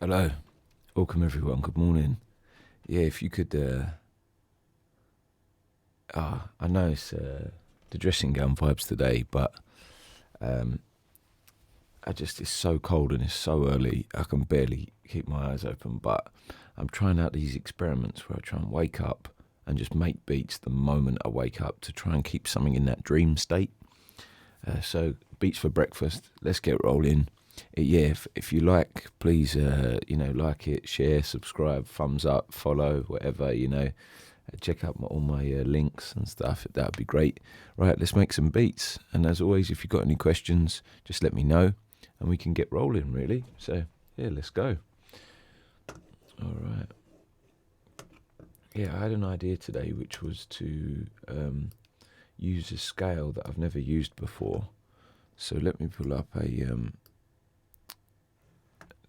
Hello, welcome everyone, good morning. Yeah, if you could, I know it's the dressing gown vibes today, but it's so cold and it's so early, I can barely keep my eyes open, but I'm trying out these experiments where I try and wake up and just make beats the moment I wake up to try and keep something in that dream state. So beats for breakfast, let's get rolling. Yeah, if you like, please, like it, share, subscribe, thumbs up, follow, whatever, check out all my links and stuff. That would be great. Right, let's make some beats. And as always, if you've got any questions, just let me know and we can get rolling, really. So, yeah, let's go. All right. Yeah, I had an idea today, which was to use a scale that I've never used before. So let me pull up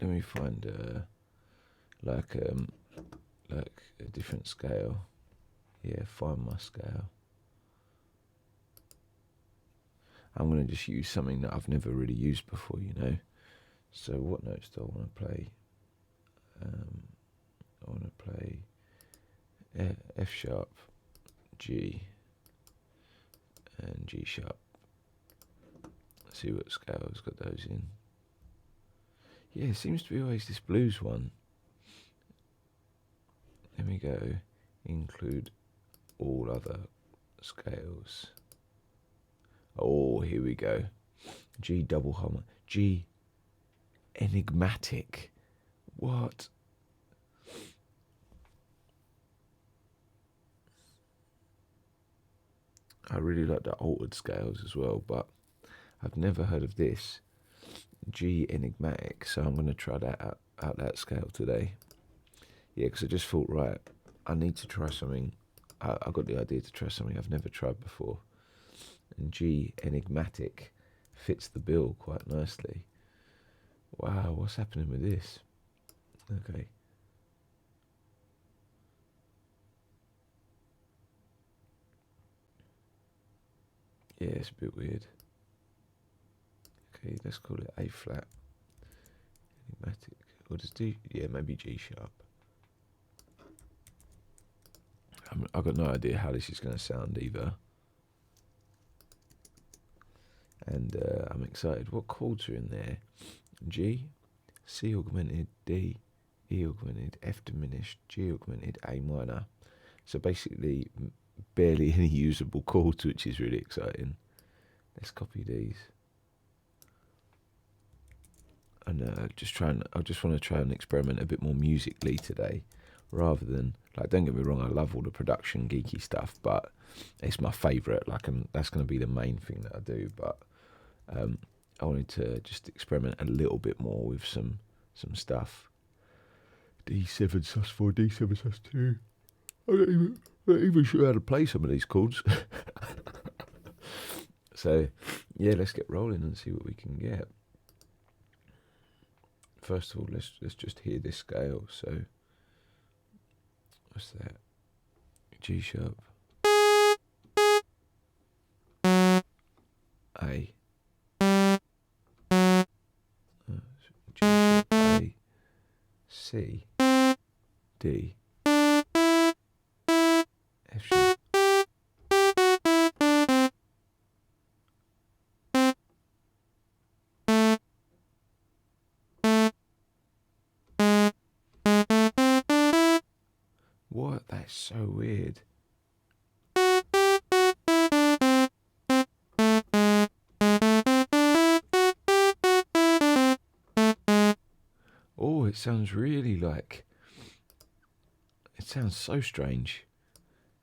let me find like a different scale. Yeah, find my scale. I'm going to just use something that I've never really used before, So what notes do I want to play? I want to play F sharp, G, and G sharp. Let's see what scale's got those in. Yeah, it seems to be always this blues one. There we go. Include all other scales. Oh, here we go. G double harmonic. G enigmatic. What? I really like the altered scales as well, but I've never heard of this. G enigmatic, so I'm going to try that out that scale today. Yeah, because I just thought, right, I need to try something. I got the idea to try something I've never tried before. And G enigmatic fits the bill quite nicely. Wow, what's happening with this? Okay. Yeah, it's a bit weird. Okay, let's call it A flat. Enigmatic. Or does D? Yeah, maybe G sharp. I've got no idea how this is going to sound either. And I'm excited. What chords are in there? G, C augmented, D, E augmented, F diminished, G augmented, A minor. So basically, barely any usable chords, which is really exciting. Let's copy these. And I just want to try and experiment a bit more musically today, rather than, like, don't get me wrong, I love all the production geeky stuff, but it's my favourite. That's going to be the main thing that I do. But I wanted to just experiment a little bit more with some stuff. D7 sus4, D7 sus2. I'm not even sure how to play some of these chords. So, yeah, let's get rolling and see what we can get. First of all, let's just hear this scale. So, what's that? G sharp, A, G sharp, A, C, D, F sharp. What? That's so weird. Oh, it sounds really like... It sounds so strange.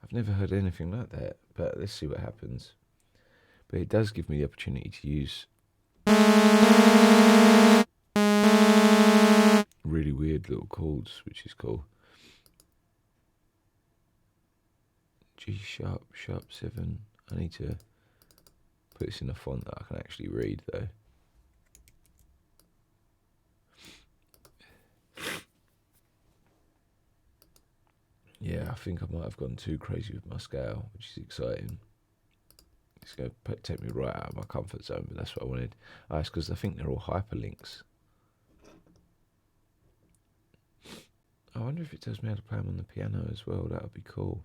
I've never heard anything like that, but let's see what happens. But it does give me the opportunity to use really weird little chords, which is cool. G sharp, sharp 7. I need to put this in a font that I can actually read, though. Yeah, I think I might have gone too crazy with my scale, which is exciting. It's going to take me right out of my comfort zone, but that's what I wanted. It's because I think they're all hyperlinks. I wonder if it tells me how to play them on the piano as well. That would be cool.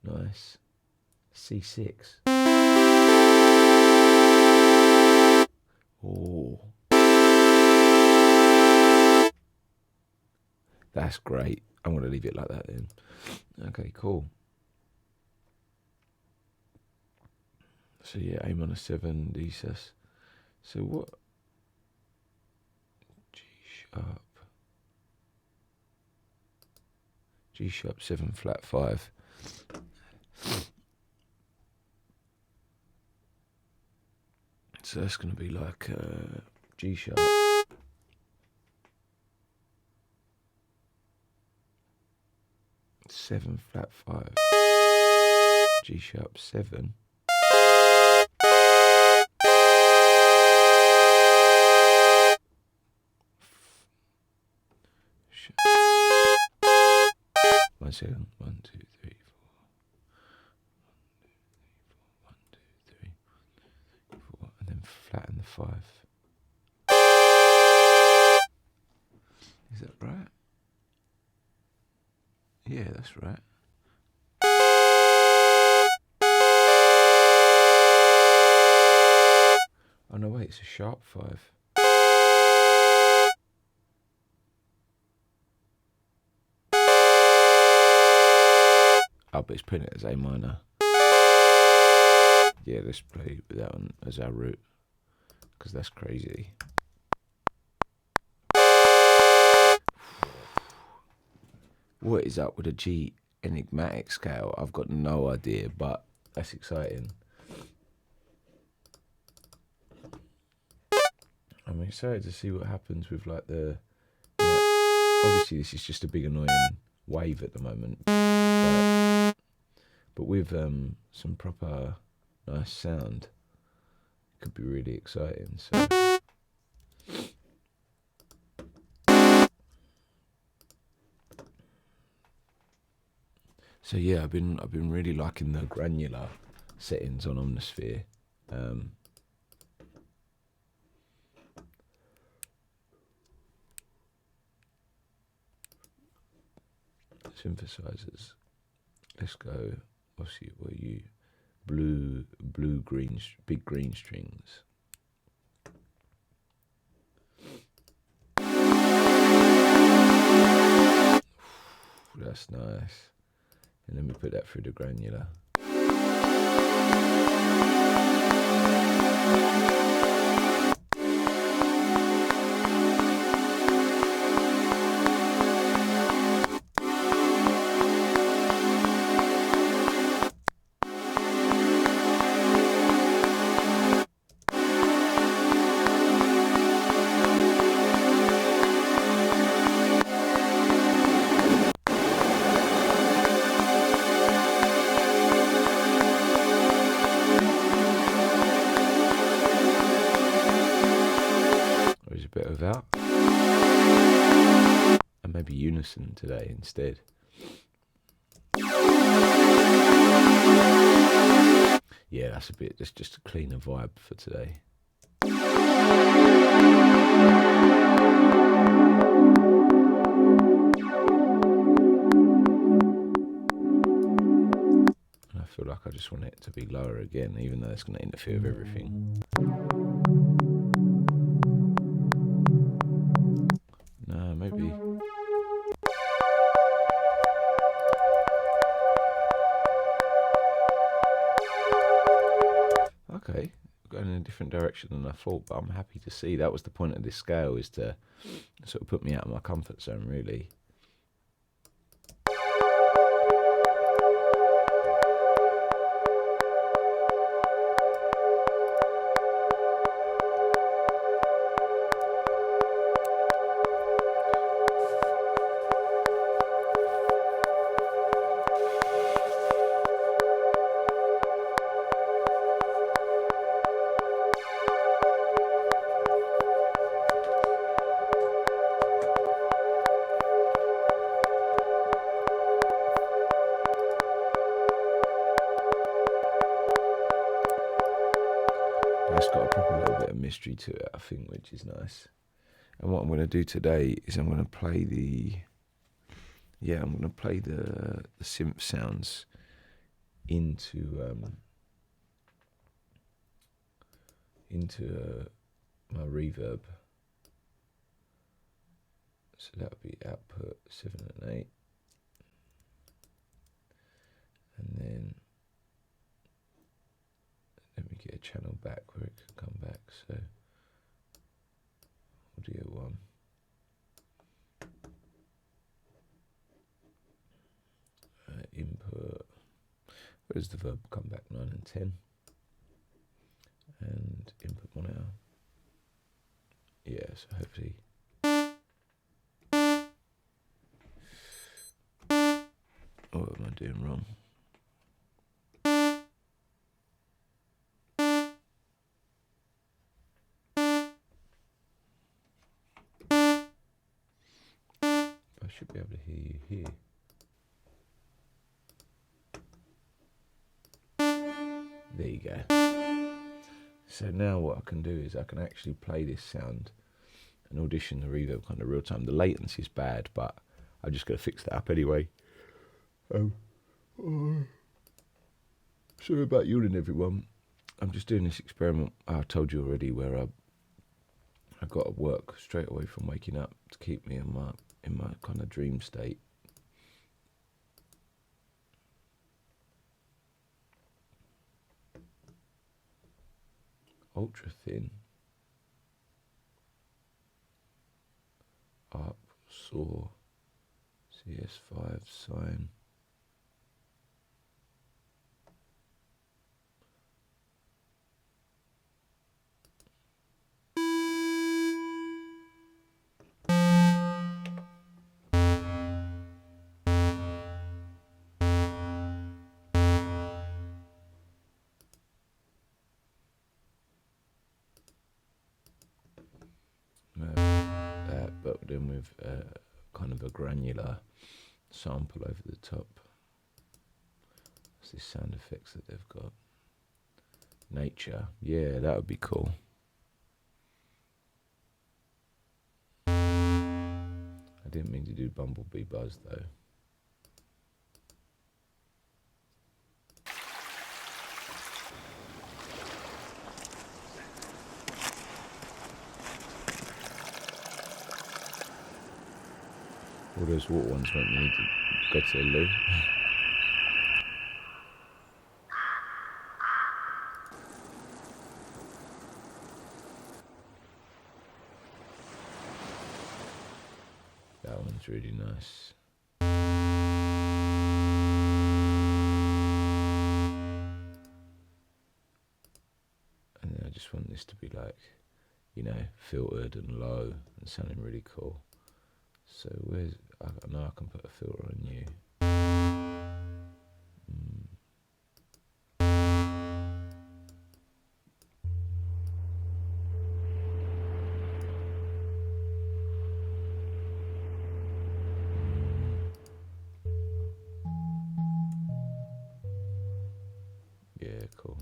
Nice. C6. Oh. That's great. I'm going to leave it like that then. Okay, cool. So yeah, A minor 7, D sus. So what? G sharp. G sharp 7 flat 5. So that's going to be like G sharp. Seven flat 5. G sharp 7. One second. 1, 2, 3, 4. 1, 2, 3, 4. And then flatten the 5. Is that right? Yeah, that's right. Oh no, wait, it's a sharp 5. Oh, but it's putting it as A minor. Yeah, let's play with that one as our root, because that's crazy. What is up with a G Enigmatic scale? I've got no idea, but that's exciting. I'm excited to see what happens with like the... obviously this is just a big annoying wave at the moment. But with some proper nice sound, it could be really exciting. So yeah, I've been really liking the granular settings on Omnisphere. Synthesizers. Let's go. Obviously, what are you? Blue, green, big green strings. That's nice. And then we put that through the granular. Bit of that, and maybe unison today instead. Yeah, that's just a cleaner vibe for today. And I feel like I just want it to be lower again, even though it's going to interfere with everything. No, maybe. Okay, going in a different direction than I thought, but I'm happy to see. That was the point of this scale, is to sort of put me out of my comfort zone, really. It's got a proper little bit of mystery to it, I think, which is nice. And what I'm going to do today is I'm going to play the synth sounds into my reverb. So that would be output 7 and 8. And then let me get a channel back where it can come back. So audio 1. Input. Where does the verb come back? 9 and 10. And input monitor. Yeah, so hopefully. What am I doing wrong? I should be able to hear you here. There you go. So now what I can do is I can actually play this sound and audition the reverb kind of real time. The latency is bad, but I just got to fix that up anyway. Sorry about yawning, everyone. I'm just doing this experiment I told you already, where I got to work straight away from waking up to keep me in my kind of dream state. Ultra thin. Up, saw, CS5, sine. But then with kind of a granular sample over the top. What's these sound effects that they've got? Nature, yeah, that would be cool. I didn't mean to do Bumblebee Buzz though. All those water ones won't need to go to the loo. That one's really nice. And then I just want this to be like, you know, filtered and low and sounding really cool. So I know I can put a filter on you. Yeah, cool.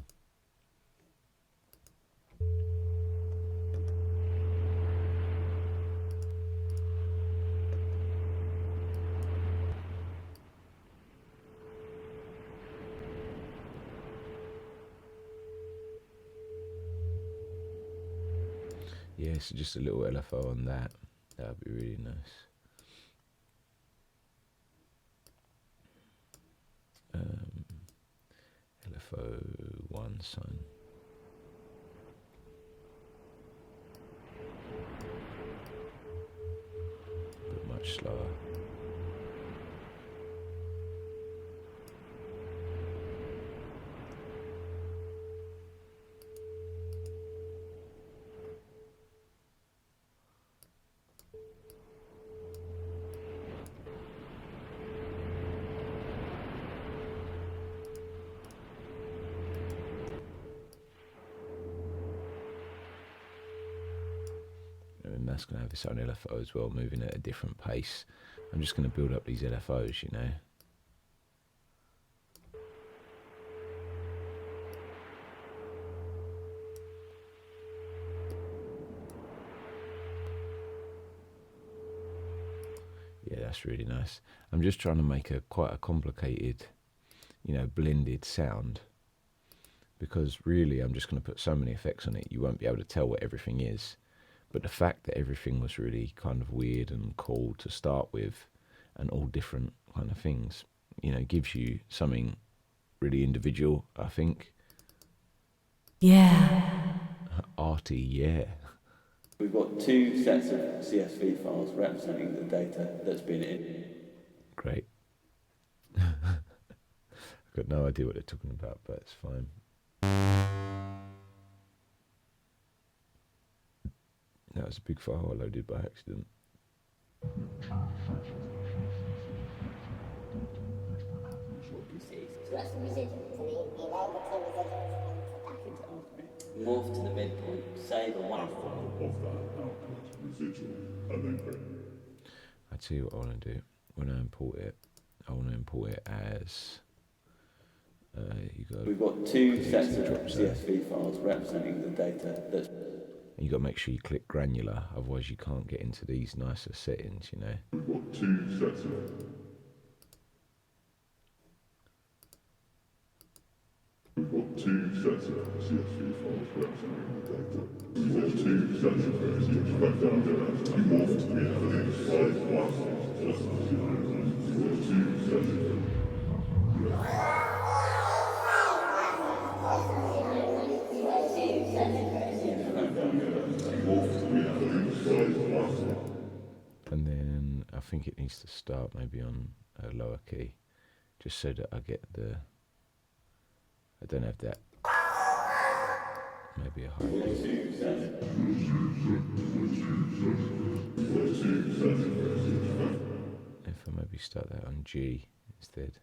Yeah, so just a little LFO on that. That would be really nice. LFO 1 sine. But much slower. And that's going to have its own LFO as well, moving at a different pace. I'm just going to build up these LFOs, you know. Yeah, that's really nice. I'm just trying to make quite a complicated, blended sound, because really I'm just going to put so many effects on it, you won't be able to tell what everything is. But the fact that everything was really kind of weird and cool to start with, and all different kind of things, gives you something really individual, I think. Yeah. Arty, yeah. We've got 2 sets of CSV files representing the data that's been in. Great. I've got no idea what they're talking about, but it's fine. That was a big file I loaded by accident. Morph to the midpoint, save a one. Of that output residual, and then create. I tell you what I want to do. When I import it, I want to import it as. We've got 2 sets of CSV files representing the data that's. And you got to make sure you click granular, otherwise you can't get into these nicer settings. We've got 2 sets of. We've got 2 sets of CSV files representing the data. We've got 2 sets of CSV files you morph to the evidence save one. We've got 2 sets of. And then I think it needs to start maybe on a lower key, just so that I get I don't have that. Maybe a higher key. If I maybe start that on G instead.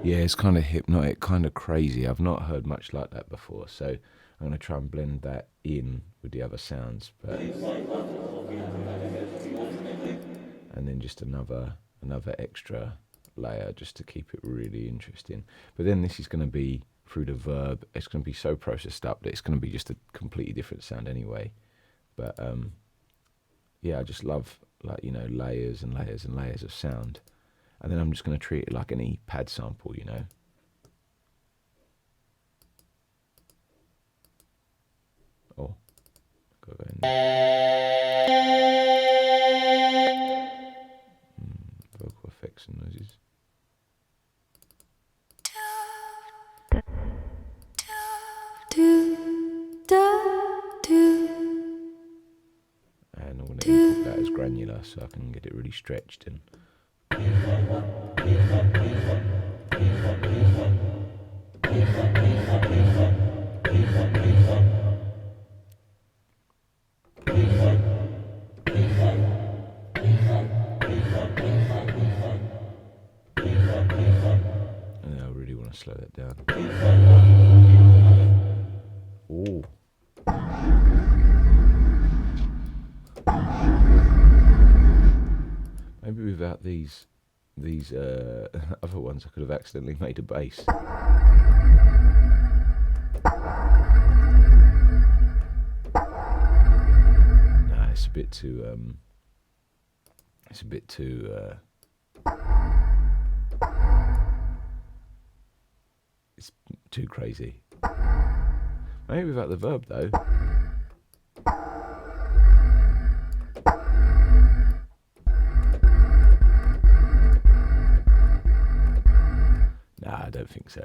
Yeah, it's kind of hypnotic, kind of crazy. I've not heard much like that before, so I'm going to try and blend that in with the other sounds. But and then just another extra layer just to keep it really interesting. But then this is going to be through the verb. It's going to be so processed up that it's going to be just a completely different sound anyway. But yeah, I just love layers and layers and layers of sound. And then I'm just going to treat it like any pad sample, Oh, go in vocal effects and noises. And I'm going to input that as granular so I can get it really stretched and. And I really want to slow that down. Ooh. Maybe without these other ones I could have accidentally made a bass. Nah, it's a bit too it's too crazy. Maybe without the verb though. Nah, I don't think so.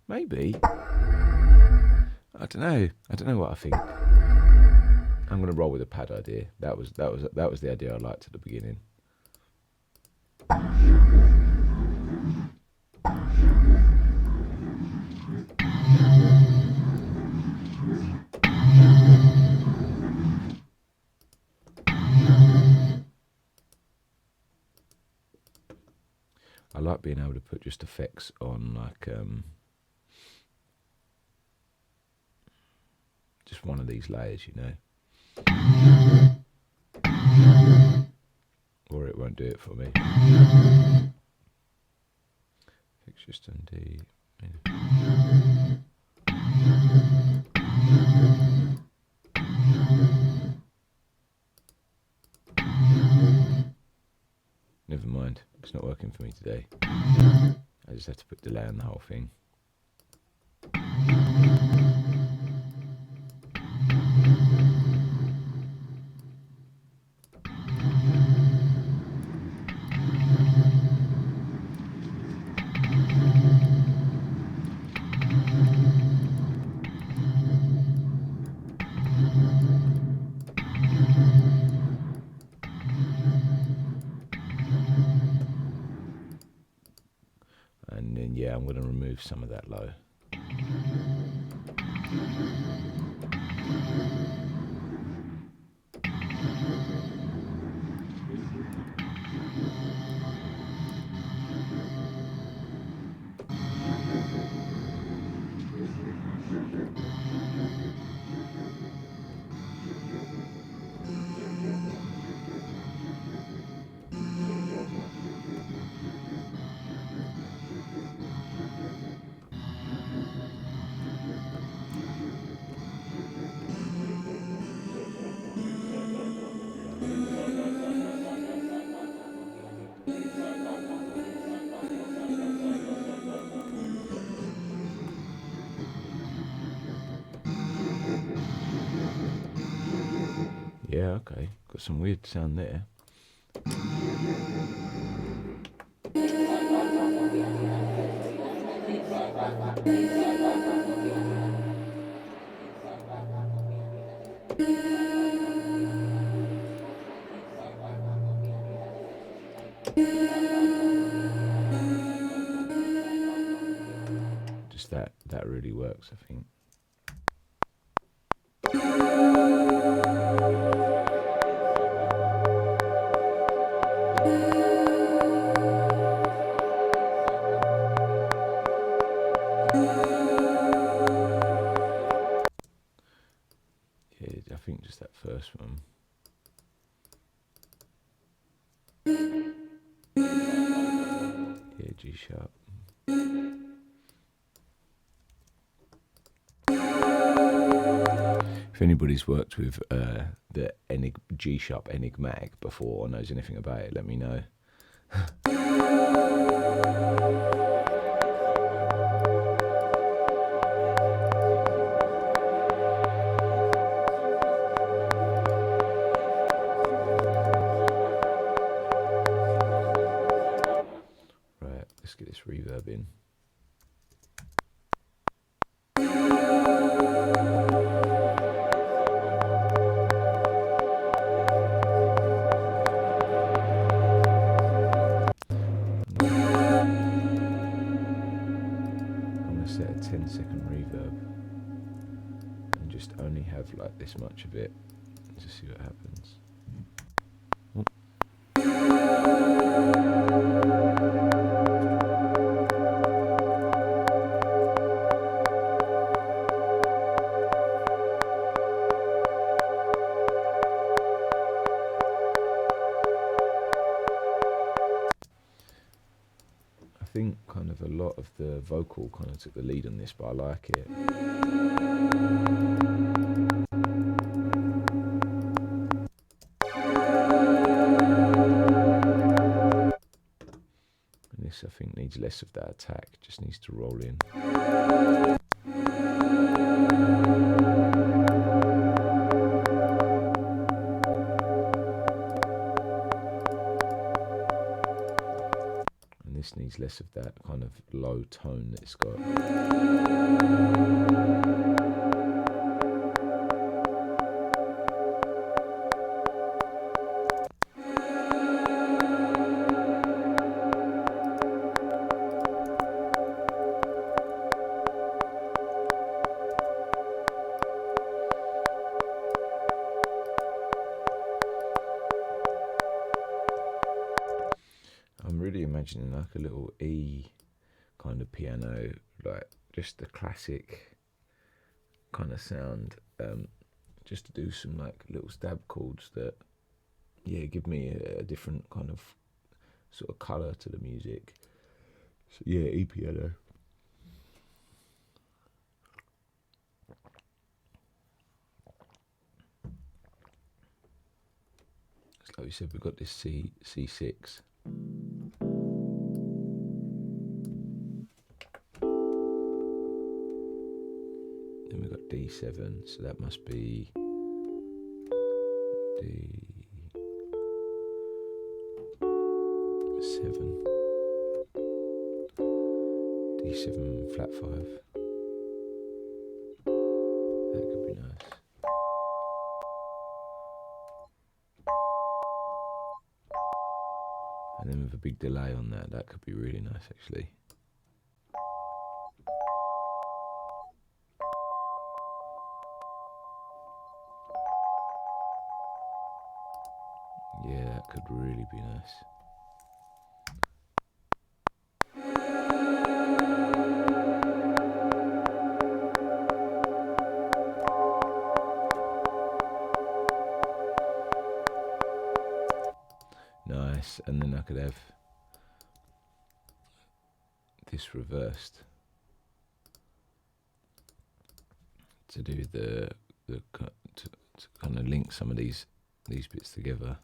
Maybe. I don't know what I think. I'm gonna roll with a pad idea. That was the idea I liked at the beginning. I like being able to put just effects on, like, just one of these layers, you know. Or it won't do it for me. Fix just undo. Never mind, it's not working for me today. I just have to put delay on the whole thing. And then, yeah, I'm going to remove some of that low. Yeah, okay, got some weird sound there. Just that really works, I think. Yeah, I think just that first one. Yeah, G sharp. If anybody's worked with the G sharp Enigmatic before or knows anything about it, let me know. Right, let's get this reverb in. Set a 10-second reverb and just only have like this much of it, just see what happens. I think kind of a lot of the vocal kind of took the lead on this, but I like it. And this I think needs less of that attack, just needs to roll in. And this needs less of that kind of low tone that it's got. I'm really imagining like a little E kind of piano, like just the classic kind of sound, just to do some like little stab chords that, yeah, give me a different kind of sort of colour to the music. So yeah, E piano. Like we said, we've got this C6. Then we've got D7, so that must be D7. D7 flat 5. That could be nice. And then with a big delay on that, that could be really nice actually. Yeah, that could really be nice. Nice, and then I could have this reversed to do to kind of link some of these bits together.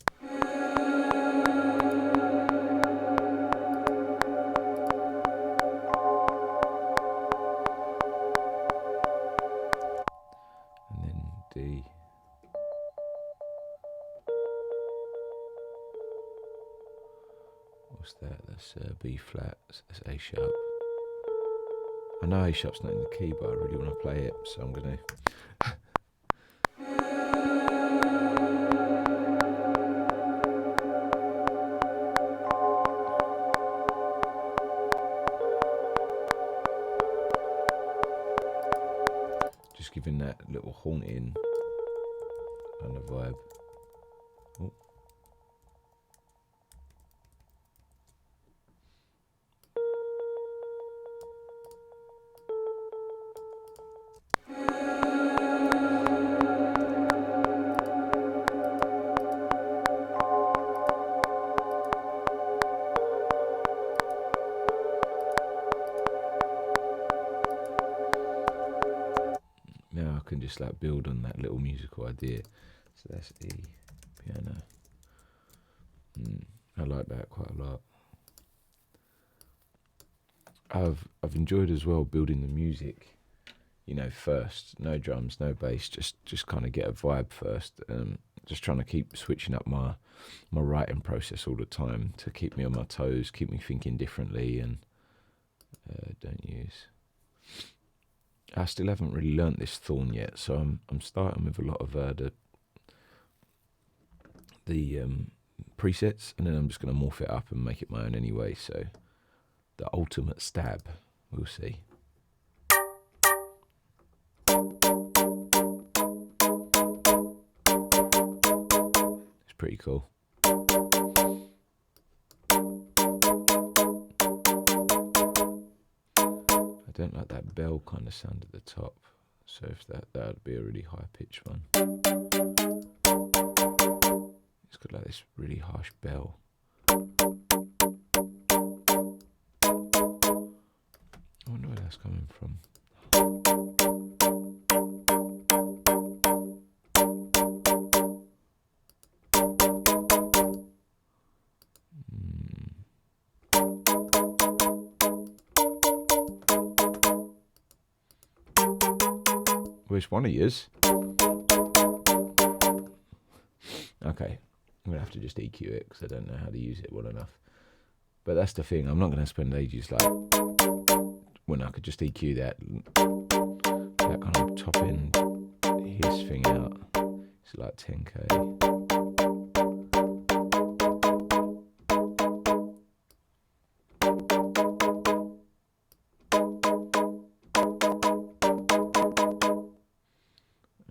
And then D. What's that? That's B flat. That's A sharp. I know A sharp's not in the key, but I really want to play it, so I'm gonna. Just giving that little haunting kind of vibe. Oh. Now I can just like build on that little musical idea. So that's E piano. I like that quite a lot. I've enjoyed as well building the music, you know, first. No drums, no bass, just kind of get a vibe first. Just trying to keep switching up my writing process all the time to keep me on my toes, keep me thinking differently, and don't use. I still haven't really learnt this thorn yet, so I'm starting with a lot of the presets, and then I'm just going to morph it up and make it my own anyway. So the ultimate stab, we'll see. It's pretty cool. I don't like that bell kind of sound at the top, so if that would be a really high pitched one. It's got like this really harsh bell. I wonder where that's coming from. Which one of yous? Okay, I'm going to have to just EQ it because I don't know how to use it well enough. But that's the thing, I'm not going to spend ages like when I could just EQ that kind of top end hiss thing out. It's like 10k.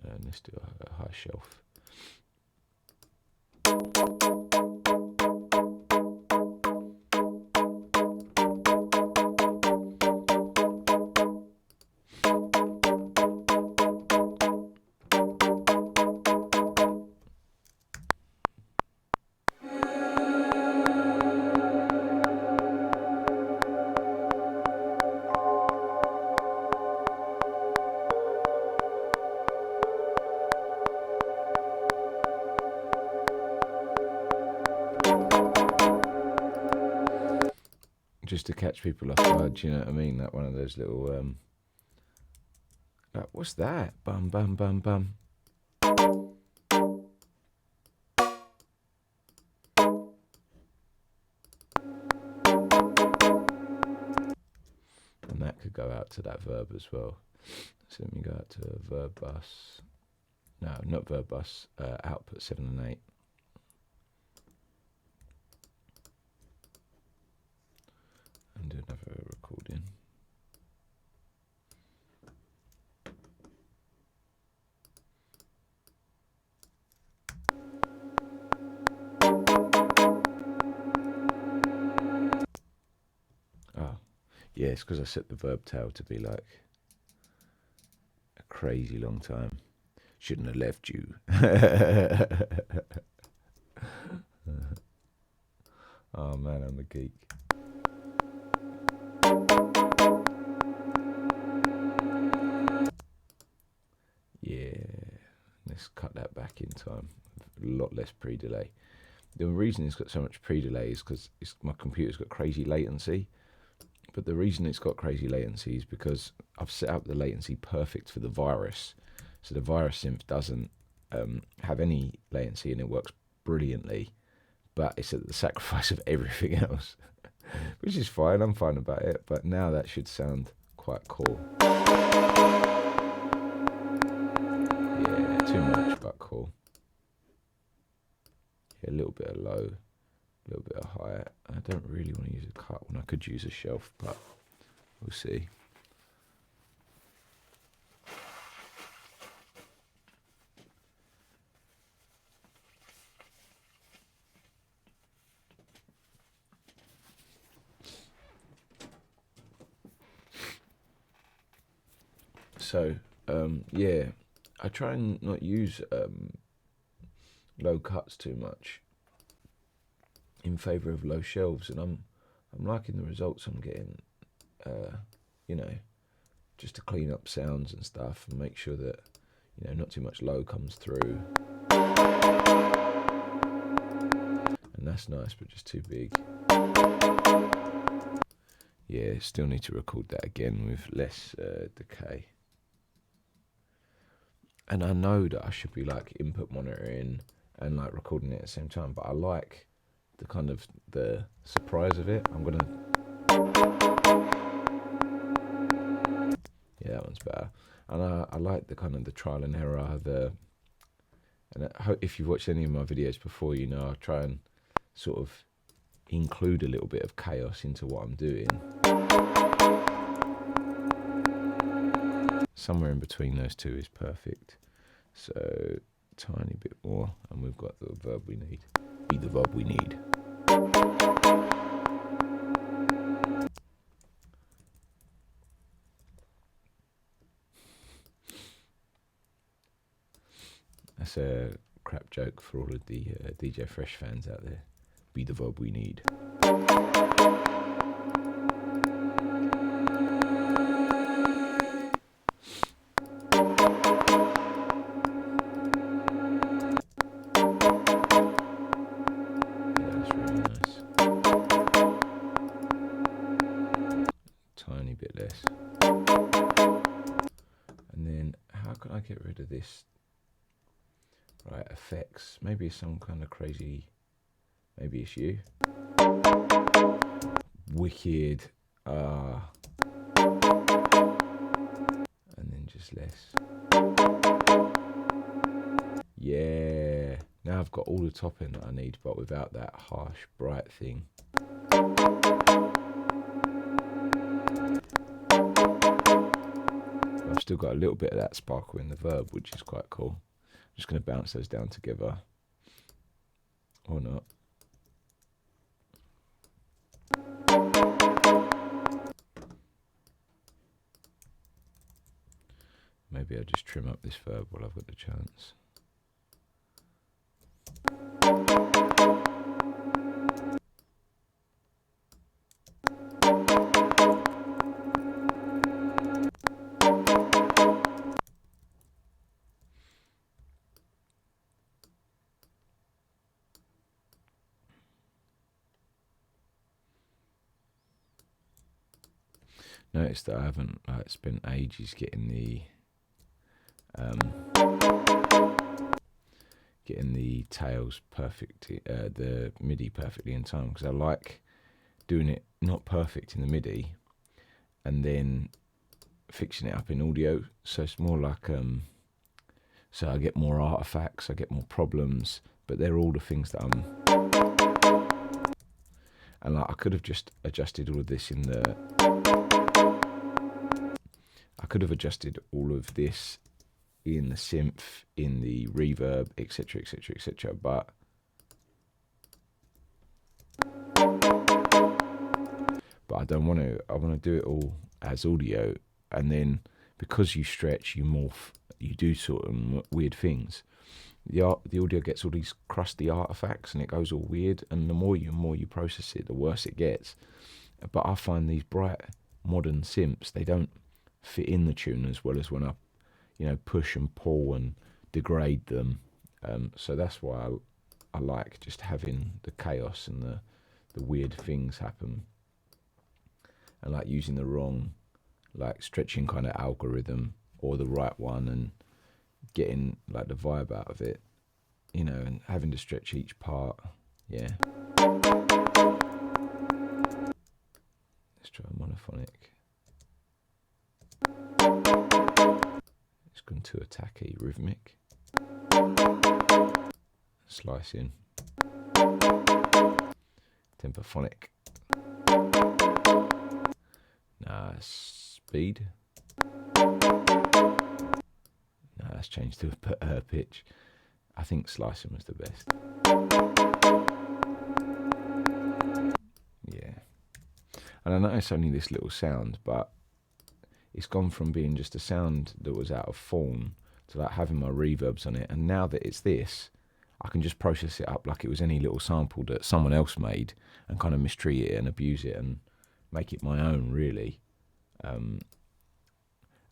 And let's do a high shelf. just to catch people off guard. Do you know what I mean? Like one of those little like, what's that? Bum bum bum bum. And that could go out to that verb as well. So let me go out to verb bus. No, not verb bus. Output 7 and 8. And do another recording. Oh, yeah, it's because I set the verb tail to be like a crazy long time. Shouldn't have left you. Oh man, I'm a geek. Yeah, let's cut that back in time. A lot less pre-delay. The reason it's got so much pre-delay is because my computer's got crazy latency. But the reason it's got crazy latency is because I've set up the latency perfect for the virus. So the virus synth doesn't have any latency and it works brilliantly. But it's at the sacrifice of everything else. Which is fine, I'm fine about it. But now that should sound quite cool. Yeah, too much, but cool. Yeah, a little bit of low, a little bit of high. I don't really want to use a cut when I could use a shelf, but we'll see. So, yeah, I try and not use low cuts too much in favour of low shelves, and I'm liking the results I'm getting. You know, just to clean up sounds and stuff and make sure that, you know, not too much low comes through. And that's nice, but just too big. Yeah, still need to record that again with less decay. And I know that I should be like input monitoring and like recording it at the same time, but I like the kind of the surprise of it. I'm gonna, yeah, that one's better. And I like the kind of the trial and error, and if you've watched any of my videos before, you know I try and sort of include a little bit of chaos into what I'm doing. Somewhere in between those two is perfect. So, tiny bit more, and we've got the verb we need. Be the verb we need. That's a crap joke for all of the DJ Fresh fans out there. Be the verb we need. Tiny bit less. And then how can I get rid of this? Right, effects. Maybe some kind of crazy, maybe it's you. Wicked. And then just less. Yeah. Now I've got all the top end that I need, but without that harsh, bright thing. I've still got a little bit of that sparkle in the verb, which is quite cool. I'm just going to bounce those down together. Or not. Maybe I'll just trim up this verb while I've got the chance. noticed that I haven't spent ages getting the tails perfect, the MIDI perfectly in time, because I like doing it not perfect in the MIDI and then fixing it up in audio. So it's more like so I get more artifacts, I get more problems, but they're all the things that and like I could have just adjusted all of this in the. I could have adjusted all of this in the synth, in the reverb, etc., etc., etc. But I don't want to. I want to do it all as audio, and then because you stretch, you morph, you do sort of weird things. The audio gets all these crusty artifacts, and it goes all weird. And the more you process it, the worse it gets. But I find these bright modern synths, they don't fit in the tune as well as when I, push and pull and degrade them. So that's why I like just having the chaos and the weird things happen. And like using the wrong, like stretching kind of algorithm or the right one and getting like the vibe out of it, and having to stretch each part. Yeah. Let's try a monophonic. It's gone too attacky, rhythmic. Slicing. Tempophonic. Speed. Let's change to a pitch. I think slicing was the best. Yeah. And I know it's only this little sound, but it's gone from being just a sound that was out of form to like having my reverbs on it. And now that it's this, I can just process it up like it was any little sample that someone else made and kind of mistreat it and abuse it and make it my own, really. And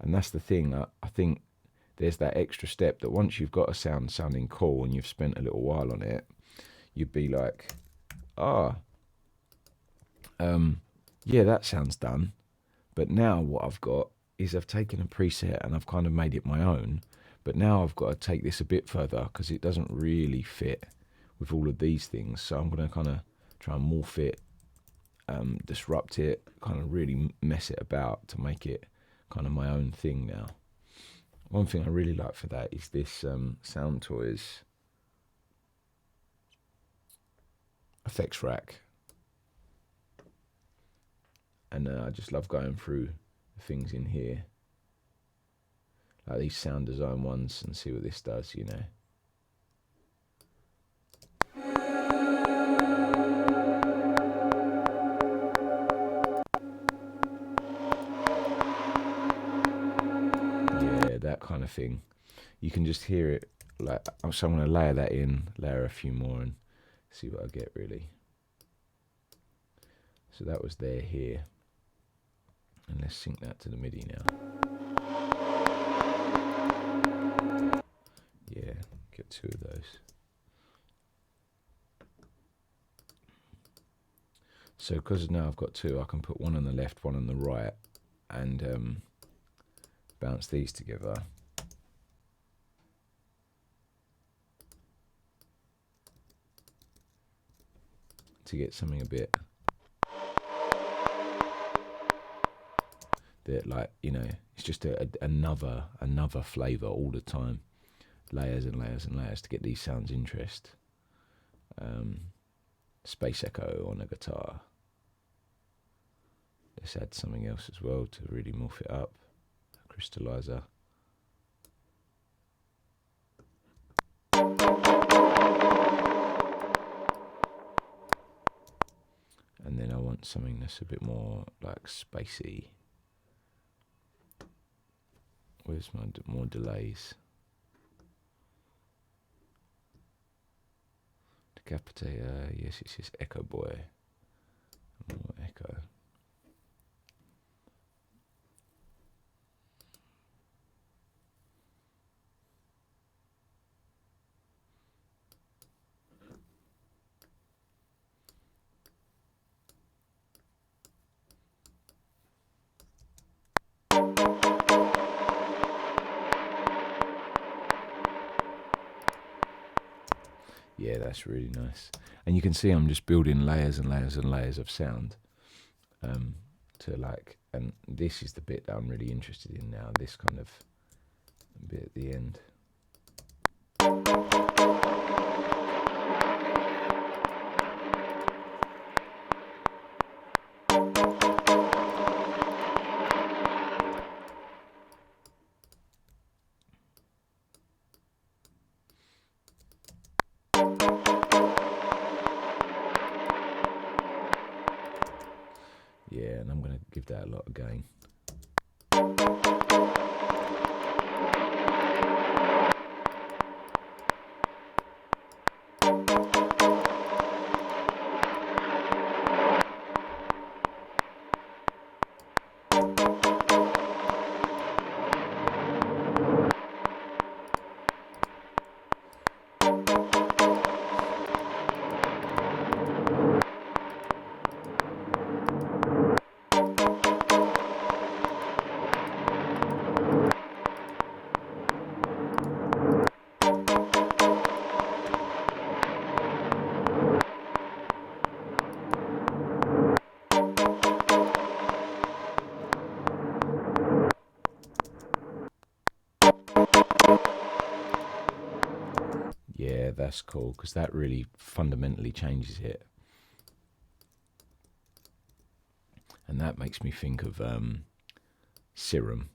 that's the thing. I think there's that extra step that once you've got a sound sounding cool and you've spent a little while on it, you'd be like, yeah, that sounds done. But now what I've got is I've taken a preset and I've kind of made it my own. But now I've got to take this a bit further because it doesn't really fit with all of these things. So I'm going to kind of try and morph it, disrupt it, kind of really mess it about to make it kind of my own thing now. One thing I really like for that is this Sound Toys effects rack. And I just love going through things in here, like these sound design ones, and see what this does, Yeah, that kind of thing. You can just hear it. Like, so I'm going to layer that in, layer a few more, and see what I get, really. So that was there here. And let's sync that to the MIDI now. Yeah, get two of those. So because now I've got two, I can put one on the left, one on the right, and bounce these together. To get something a bit that, like, it's just another flavour all the time. Layers and layers and layers to get these sounds interest. Space echo on a guitar. Let's add something else as well to really morph it up. A crystallizer. And then I want something that's a bit more like spacey. Where's my more delays? Decapitator, yes, it's just Echo Boy. More echo. Yeah, that's really nice. And you can see I'm just building layers and layers and layers of sound to like, and this is the bit that I'm really interested in now, this kind of bit at the end. Yeah, and I'm going to give that a lot of gain. Yeah, that's cool, because that really fundamentally changes it. And that makes me think of Serum.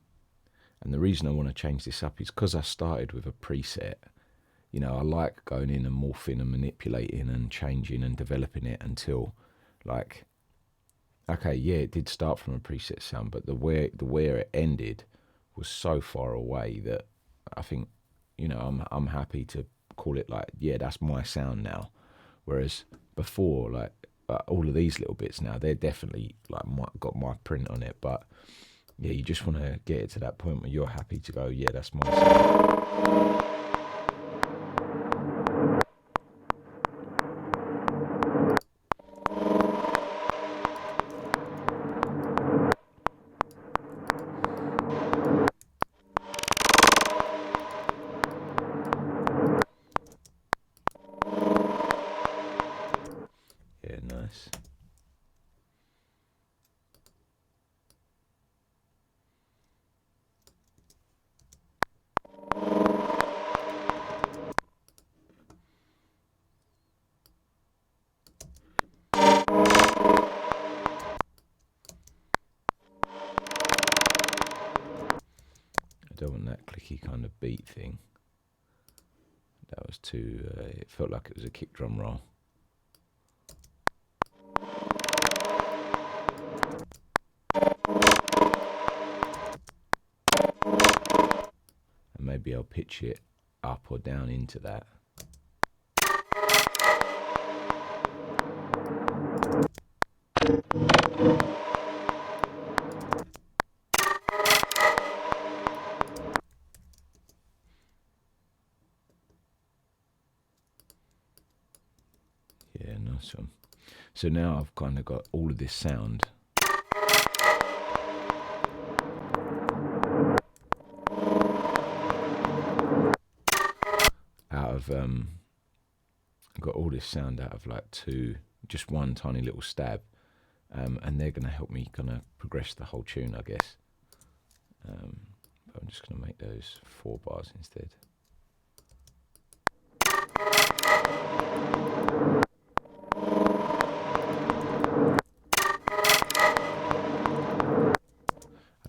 And the reason I want to change this up is because I started with a preset. You know, I like going in and morphing and manipulating and changing and developing it until, like, okay, yeah, it did start from a preset sound, but the where it ended was so far away that I think, you know, I'm happy to call it like, yeah, that's my sound now. Whereas before, like all of these little bits now, they're definitely like got my print on it. But yeah, you just want to get it to that point where you're happy to go, yeah, that's my sound. Yeah, nice. I don't want that clicky kind of beat thing. That was too, it felt like it was a kick drum roll. And maybe I'll pitch it up or down into that. Yeah, nice one. So now I've kind of got all of this sound. Out of, I've got all this sound out of like just one tiny little stab. And they're going to help me kind of progress the whole tune, I guess. But I'm just going to make those 4 bars instead.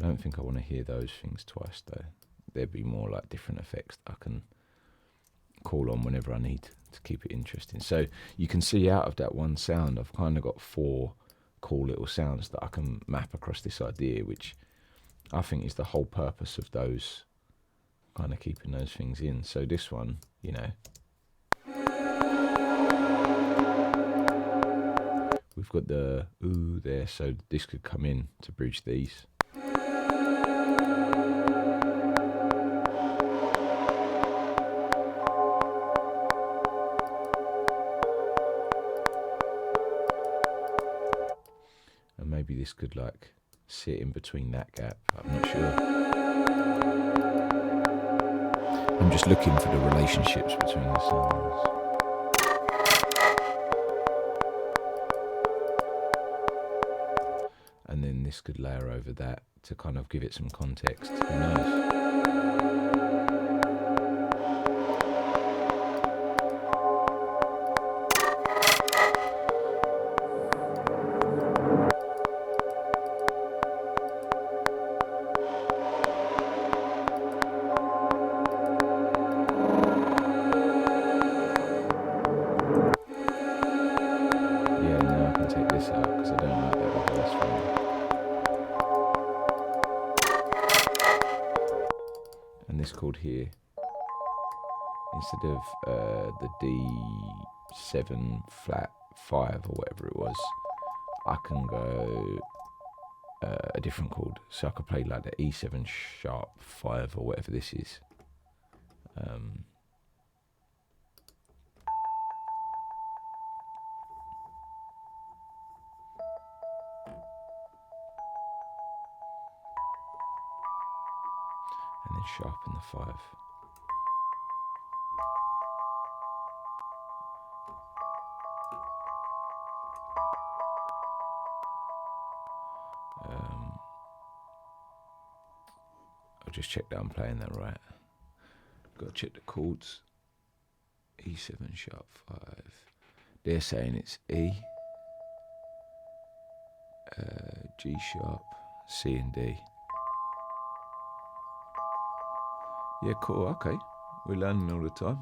I don't think I want to hear those things twice though. There'd be more like different effects that I can call on whenever I need to keep it interesting. So you can see out of that one sound, I've kind of got 4 cool little sounds that I can map across this idea, which I think is the whole purpose of those, kind of keeping those things in. So this one, you know, we've got the ooh there, so this could come in to bridge these. And maybe this could like sit in between that gap, I'm not sure. I'm just looking for the relationships between the sounds. and then this could layer over that to kind of give it some context. Who knows? Yeah, now I can take this out because I don't like that reverse thing. And this chord here, instead of the D7 flat 5 or whatever it was, I can go a different chord. So I could play like the E7 sharp 5 or whatever this is. And then sharpen the 5. I'll just check that I'm playing that right. Got to check the chords. E7 sharp 5. They're saying it's E, G sharp, C and D. Yeah, cool, okay. We're learning all the time.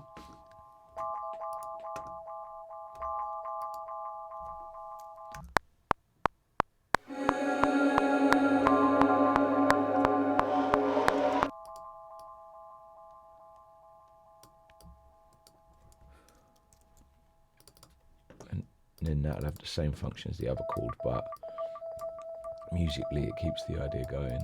And then that'll have the same function as the other chord, but musically it keeps the idea going.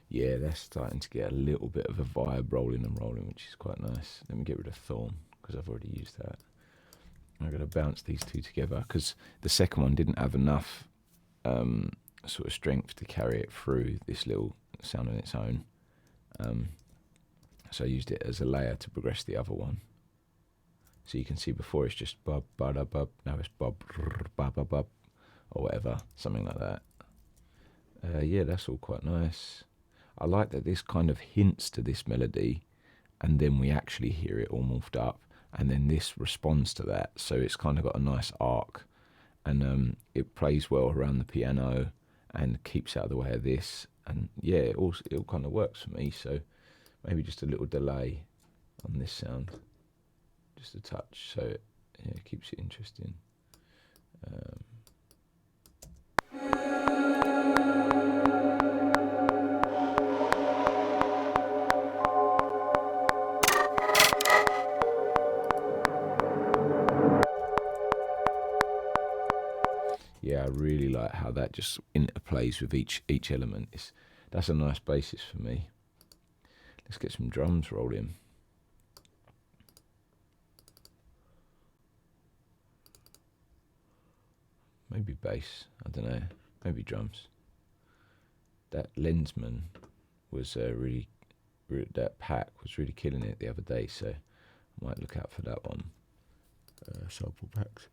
Yeah, that's starting to get a little bit of a vibe rolling and rolling, which is quite nice. Let me get rid of Thorn, because I've already used that. I'm going to bounce these two together, because the second one didn't have enough sort of strength to carry it through this little sound on its own. So I used it as a layer to progress the other one. So you can see before it's just bub, ba da bub, now it's bub, ba ba bub, or whatever, something like that. Yeah, that's all quite nice. I like that this kind of hints to this melody, and then we actually hear it all morphed up, and then this responds to that. So it's kind of got a nice arc, and it plays well around the piano and keeps out of the way of this. And yeah, it all kind of works for me. So maybe just a little delay on this sound, just a touch, so yeah, it keeps it interesting. Yeah, I really like how that just interplays with each element. That's a nice basis for me. Let's get some drums rolling. Maybe bass, I don't know. Maybe drums. That Lensman was that pack was really killing it the other day, so I might look out for that one. Sample packs.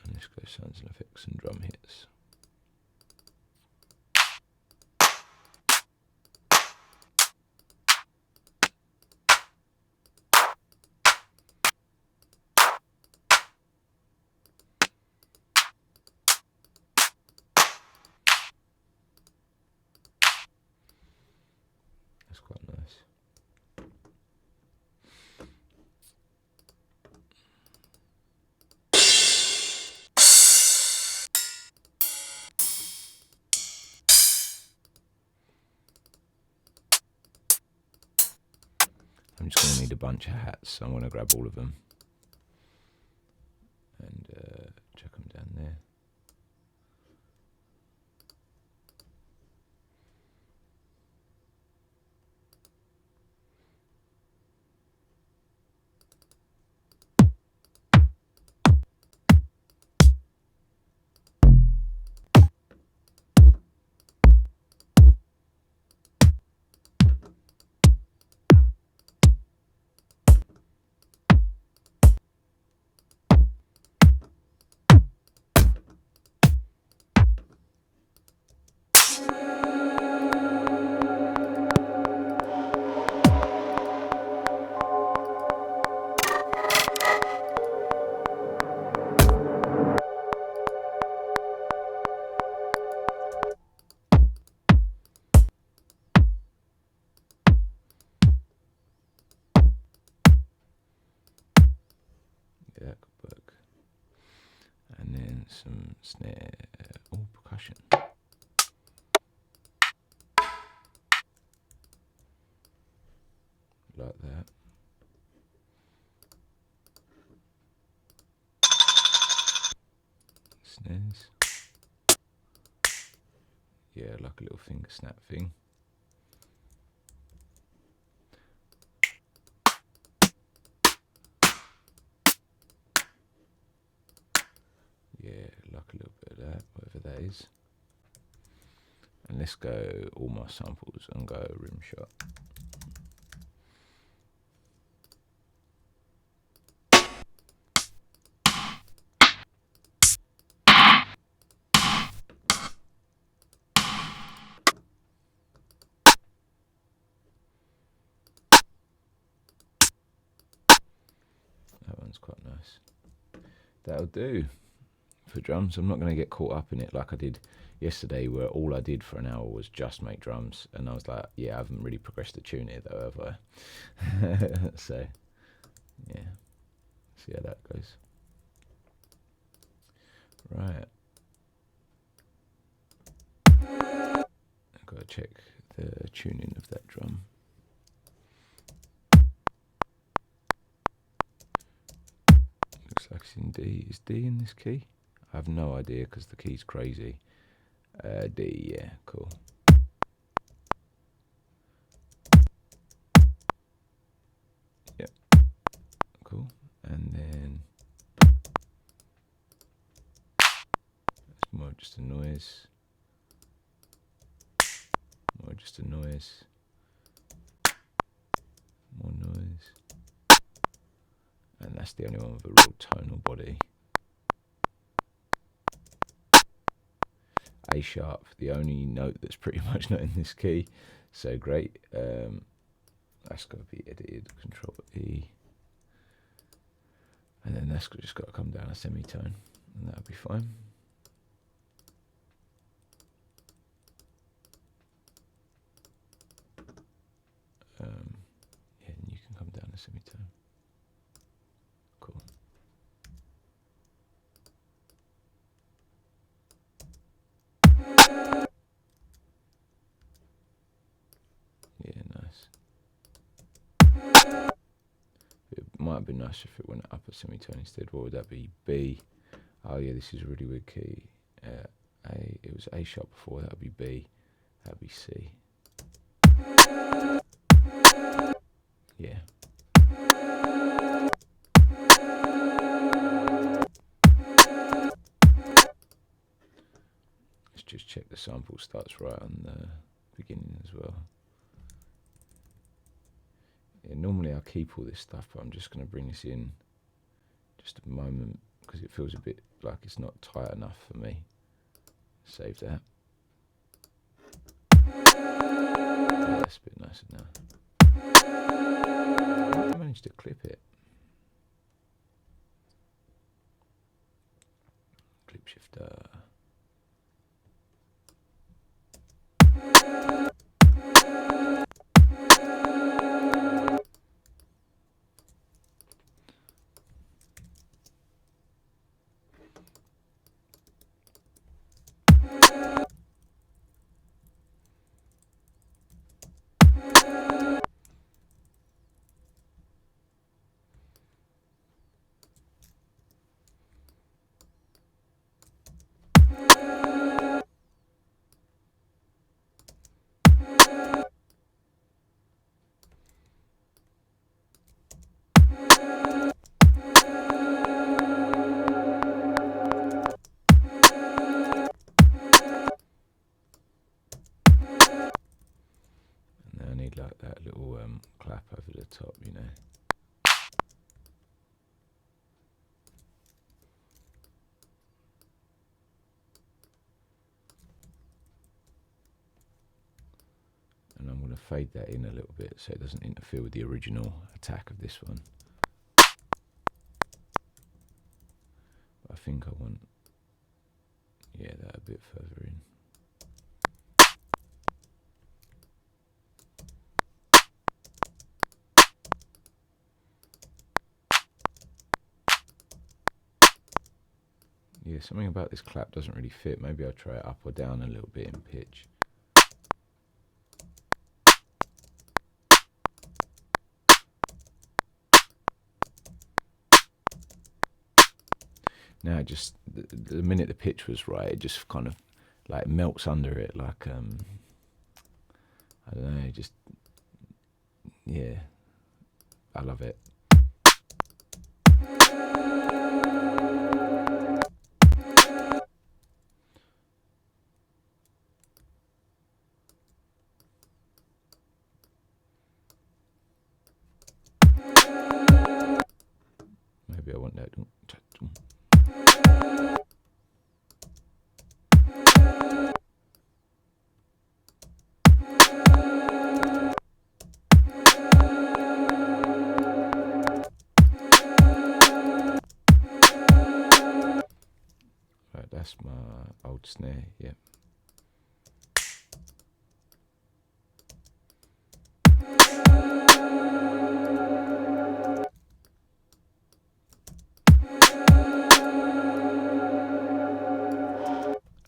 And let's go sounds and effects and drum hits. That's quite nice. I'm just going to need a bunch of hats, so I'm going to grab all of them and chuck them down there. Yeah, that could work. And then some snare, percussion. Like that. Snares. Yeah, like a little finger snap thing. Yeah, like a little bit of that, whatever that is. And let's go all my samples and go rim shot. That one's quite nice. That'll do for drums. I'm not going to get caught up in it like I did yesterday, where all I did for an hour was just make drums, and I was like, yeah, I haven't really progressed the tune here though, have I? So yeah, see how that goes. Right, I've got to check the tuning of that drum. Looks like it's in D. Is D in this key? I have no idea because the key's crazy. D, yeah, cool. Yep, cool. And then it's more just a noise. More just a noise. More noise. And that's the only one with a real tonal body. A sharp, the only note that's pretty much not in this key. So great. That's got to be edited. Control E. And then that's just got to come down a semitone. And that'll be fine. Yeah, and you can come down a semitone. Cool. Yeah, nice. It might have been nice if it went up a semitone instead. What would that be? B. Oh yeah, this is a really weird key. A. It was A sharp before. That would be B. That would be C. Yeah. Let's just check the sample starts right on the beginning as well. Yeah, normally I keep all this stuff, but I'm just going to bring this in just a moment because it feels a bit like it's not tight enough for me. Save that. Yeah, that's a bit nicer now. I managed to clip it. Clip shifter. top, you know. And I'm going to fade that in a little bit so it doesn't interfere with the original attack of this one. But I think I want, yeah, that a bit further in. Yeah, something about this clap doesn't really fit. Maybe I'll try it up or down a little bit in pitch. Now, just the minute the pitch was right, it just kind of like melts under it, like I don't know, just yeah, I love it. Maybe I want that. Right, that's my old snare, yeah.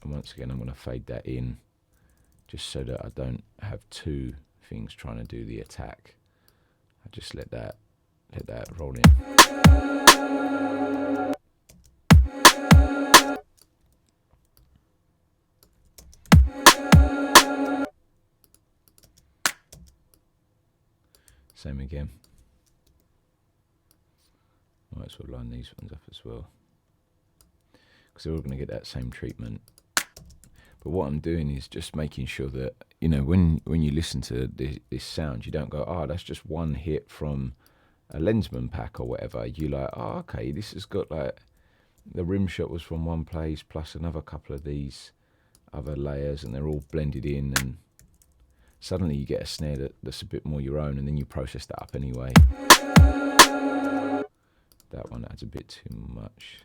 Once again, I'm going to fade that in just so that I don't have two things trying to do the attack. I just let that roll in. Same again. Might as well line these ones up as well, because they're all going to get that same treatment. But what I'm doing is just making sure that, you know, when you listen to this sound, you don't go, oh, that's just one hit from a Lensman pack or whatever. You like, oh, okay, this has got like, the rim shot was from one place plus another couple of these other layers, and they're all blended in, and suddenly you get a snare that's a bit more your own, and then you process that up anyway. That one adds a bit too much.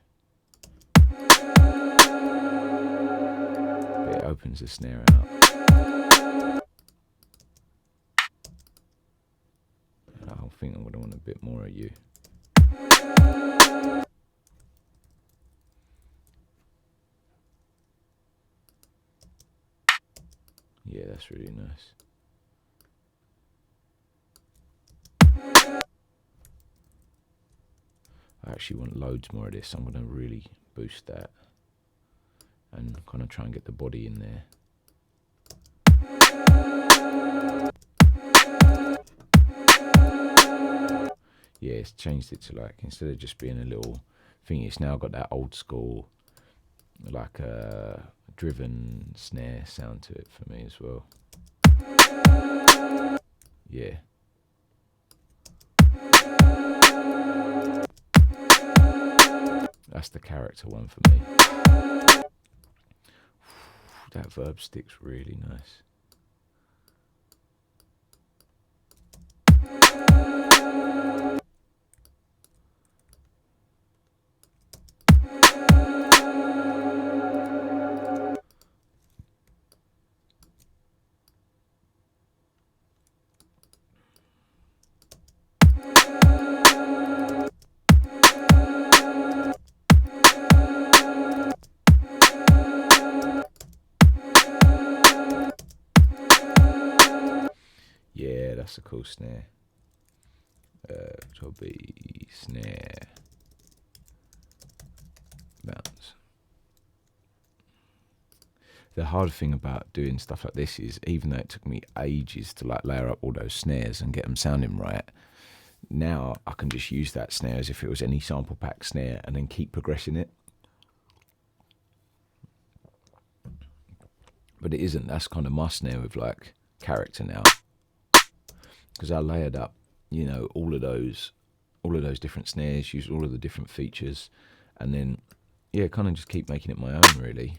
It opens the snare out. And I think I'm going to want a bit more of you. Yeah, that's really nice. I actually want loads more of this. I'm going to really boost that and kind of try and get the body in there. Yeah, it's changed it to like, instead of just being a little thing, it's now got that old school, like a driven snare sound to it for me as well. Yeah. That's the character one for me. That verb stick's really nice. Yeah, that's a cool snare. Toby snare bounce. The hard thing about doing stuff like this is, even though it took me ages to like layer up all those snares and get them sounding right, now I can just use that snare as if it was any sample pack snare and then keep progressing it. But it isn't. That's kind of my snare with like character now, because I layered up you know, all of those different snares, use all of the different features, and then yeah, kind of just keep making it my own, really.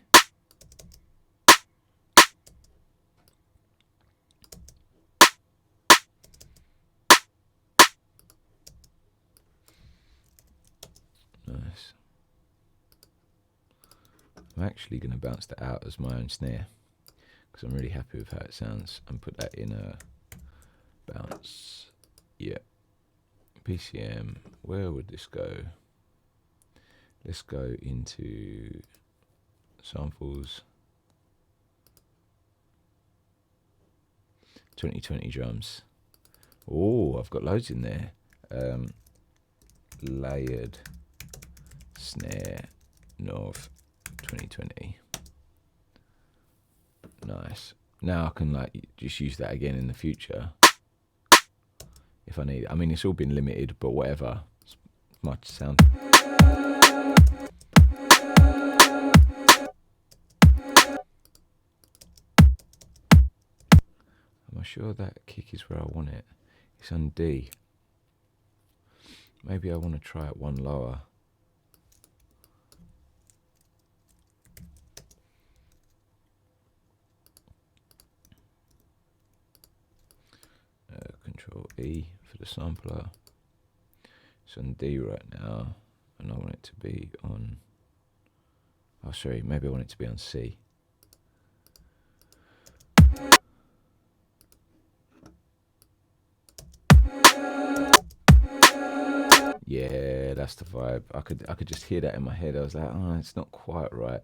Nice. I'm actually going to bounce that out as my own snare because I'm really happy with how it sounds, and put that in a bounce. Yeah. PCM. Where would this go? Let's go into samples. 2020 drums. Oh, I've got loads in there. Layered snare North 2020. Nice. Now I can like just use that again in the future if I need it. I mean, it's all been limited, but whatever. It's much sound. Am I sure that kick is where I want it? It's on D. Maybe I want to try it one lower. Control E for the sampler. It's on D right now, and I want it to be on. Oh, sorry, maybe I want it to be on C. Yeah, that's the vibe. I could just hear that in my head. I was like, oh, it's not quite right.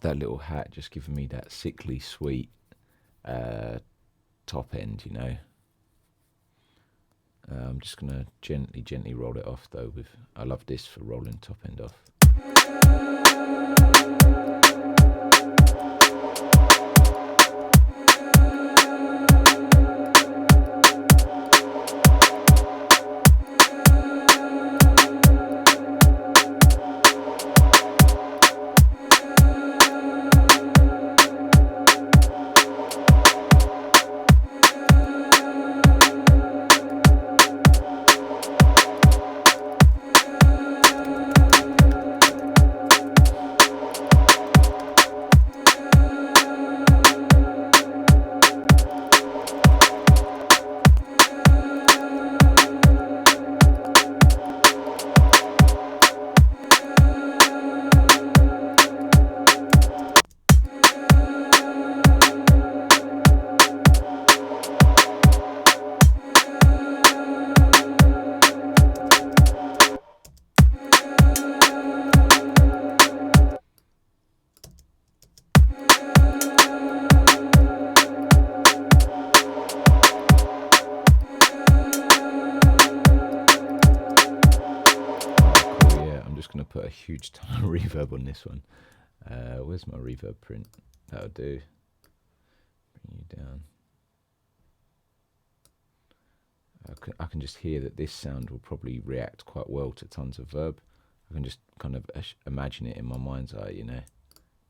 That little hat just giving me that sickly sweet top end, you know. I'm just gonna gently roll it off though. I love this for rolling top end off. Put a huge ton of reverb on this one. Where's my reverb print? That'll do. Bring you down. I can just hear that this sound will probably react quite well to tons of verb. I can just kind of imagine it in my mind's eye, you know,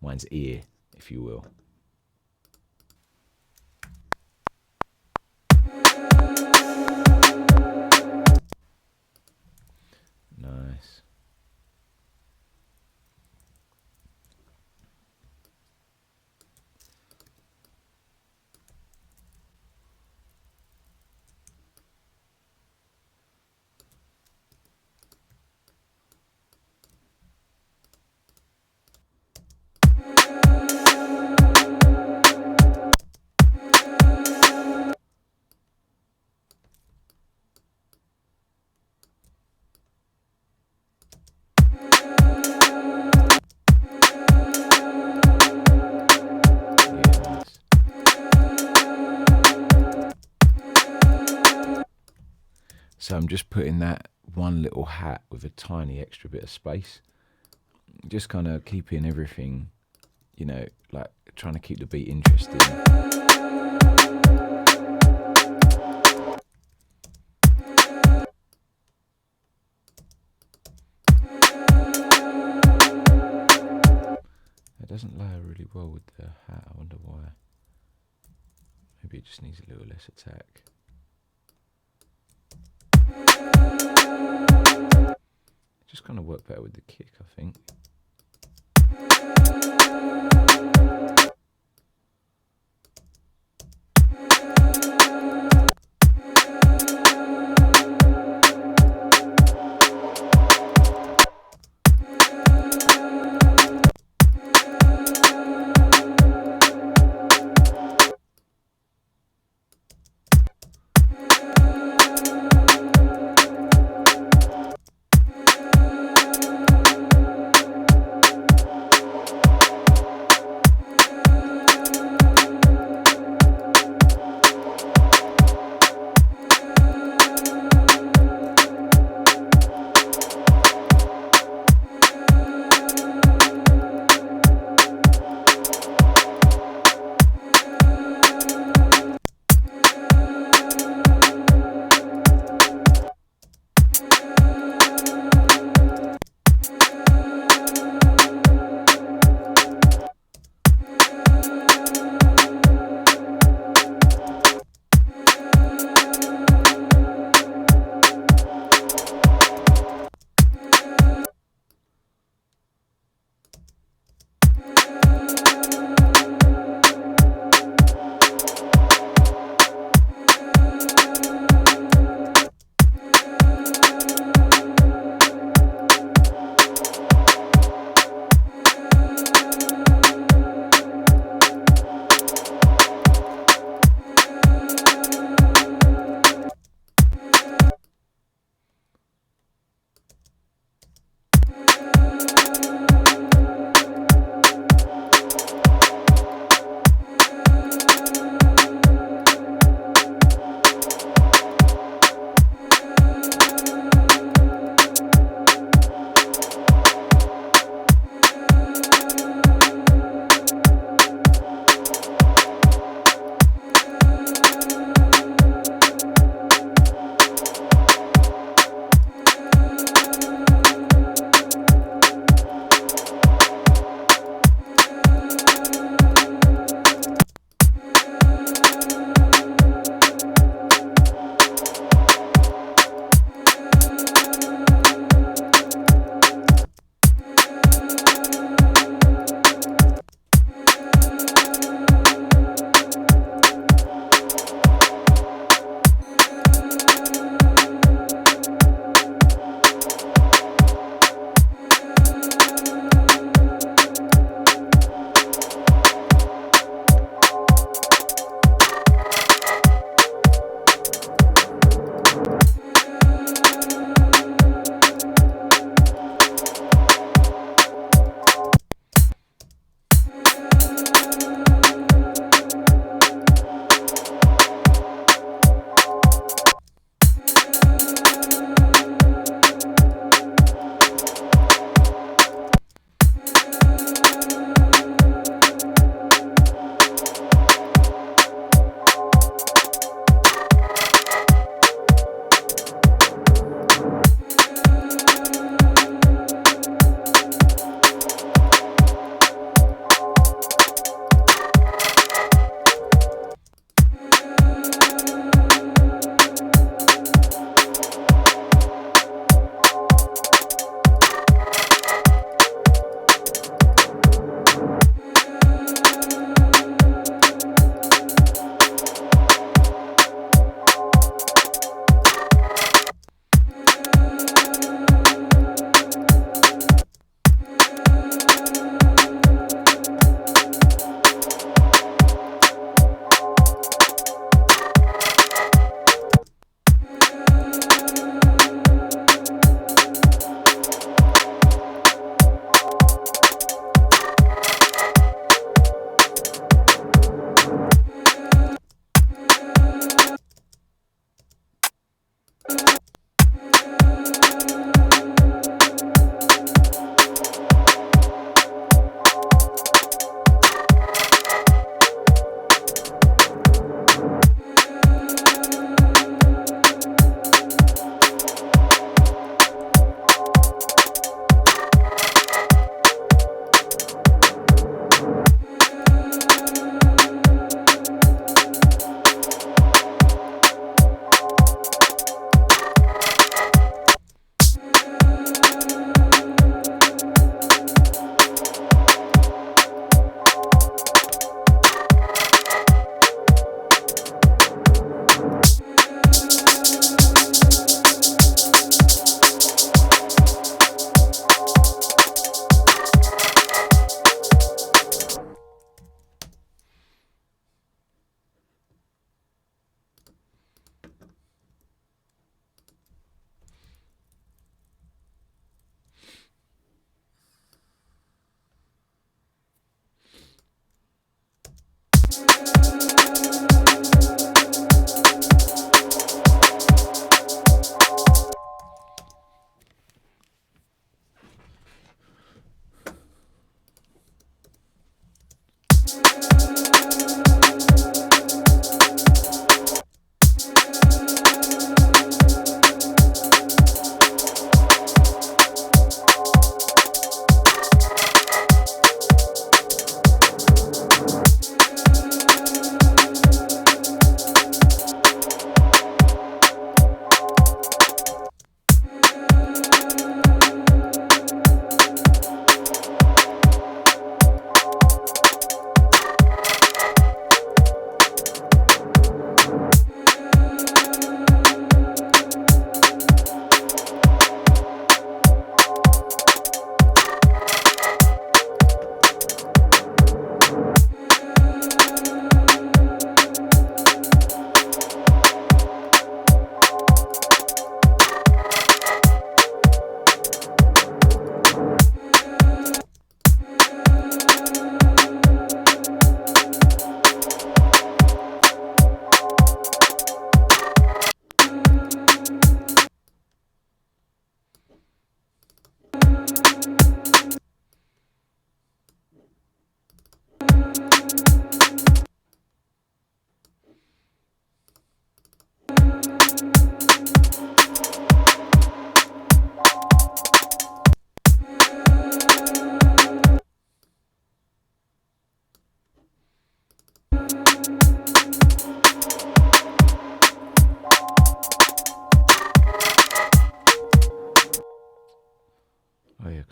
mind's ear, if you will. Nice. So I'm just putting that one little hat with a tiny extra bit of space, just kind of keeping everything, you know, like trying to keep the beat interesting. It doesn't layer really well with the hat, I wonder why. Maybe it just needs a little less attack. Just kind of work better with the kick, I think.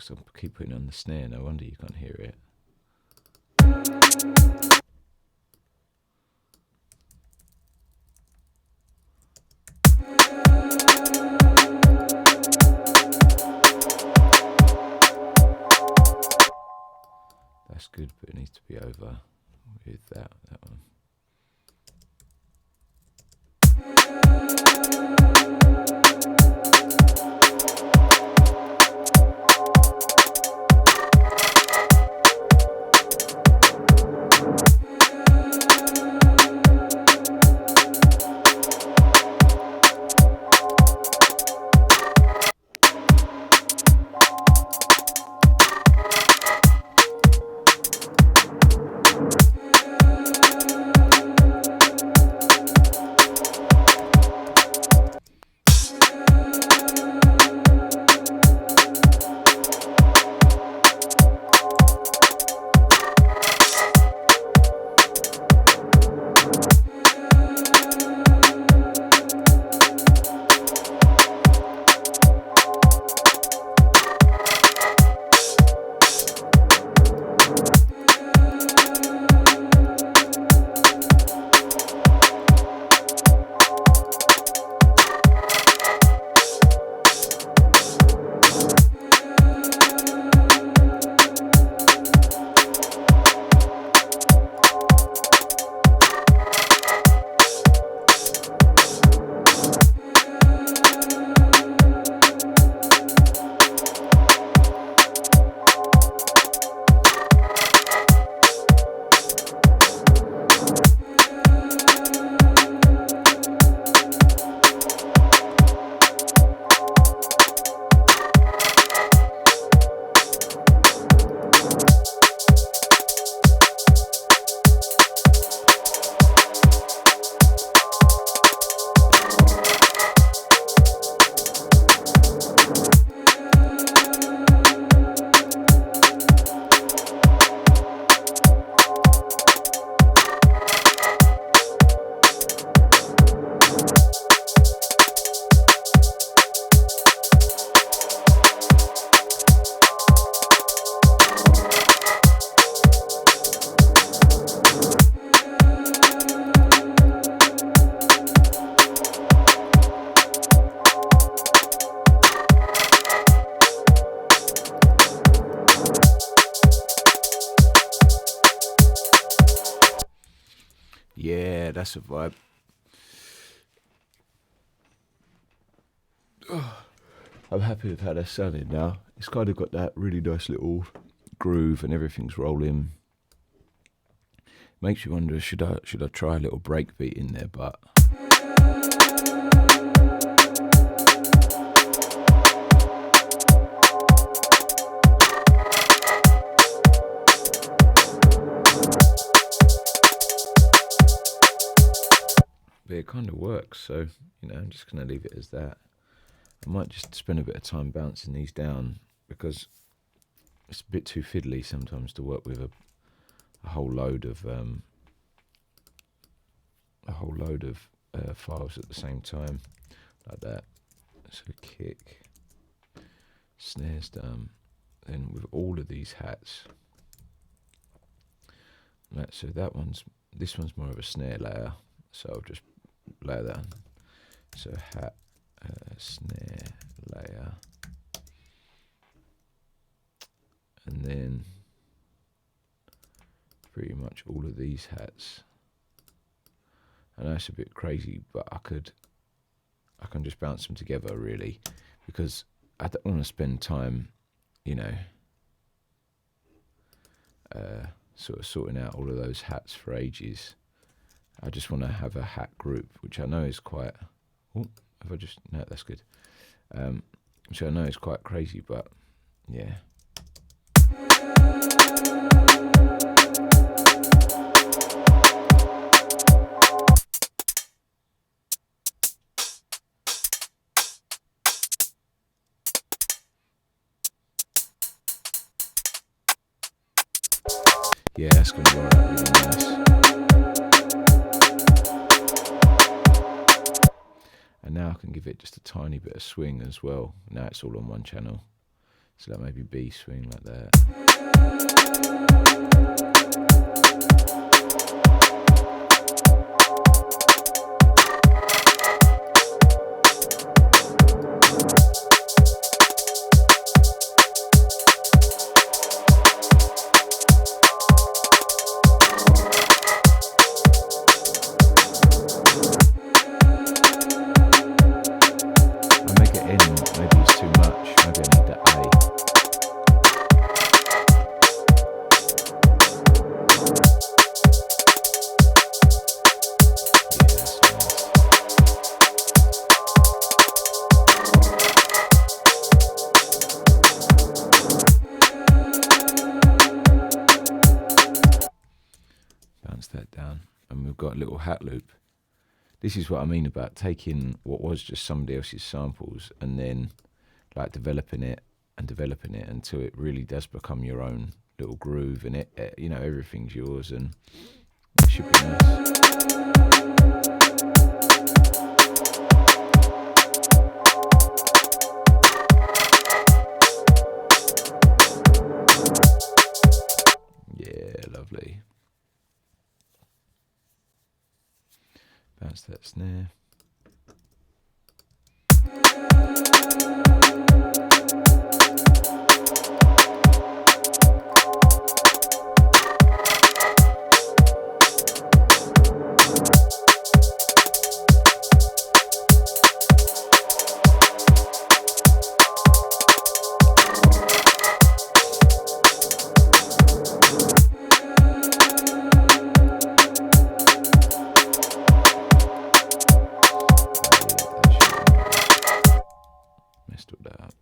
because I keep putting on the snare. No wonder you can't hear it. That's good, but it needs to be over with that one. Yeah, that's a vibe. I'm happy with how they're sounding now. It's kind of got that really nice little groove and everything's rolling. Makes you wonder, should I try a little break beat in there, but it kind of works, so I'm just going to leave it as that. I might just spend a bit of time bouncing these down because it's a bit too fiddly sometimes to work with a whole load of files at the same time like that. So kick, snares down, then with all of these hats. Right, so this one's more of a snare layer, so I'll just layer that on. So hat, snare layer, and then pretty much all of these hats. I know it's a bit crazy, but I can just bounce them together really, because I don't want to spend time, sort of sorting out all of those hats for ages. I just want to have a hat group, which I know is quite. Oh, have I just? No, that's good. Which I know is quite crazy, but yeah. Yeah, that's going to roll out really nice. And now I can give it just a tiny bit of swing as well. Now it's all on one channel. So that maybe B swing like that. I make it N, maybe it's too much. Maybe I need that A. Bounce that down, and we've got a little hat loop. This is what I mean about taking what was just somebody else's samples and then like developing it until it really does become your own little groove, and it you know, everything's yours, and it should be nice. Yeah, lovely. Bounce that snare. Messed all that up.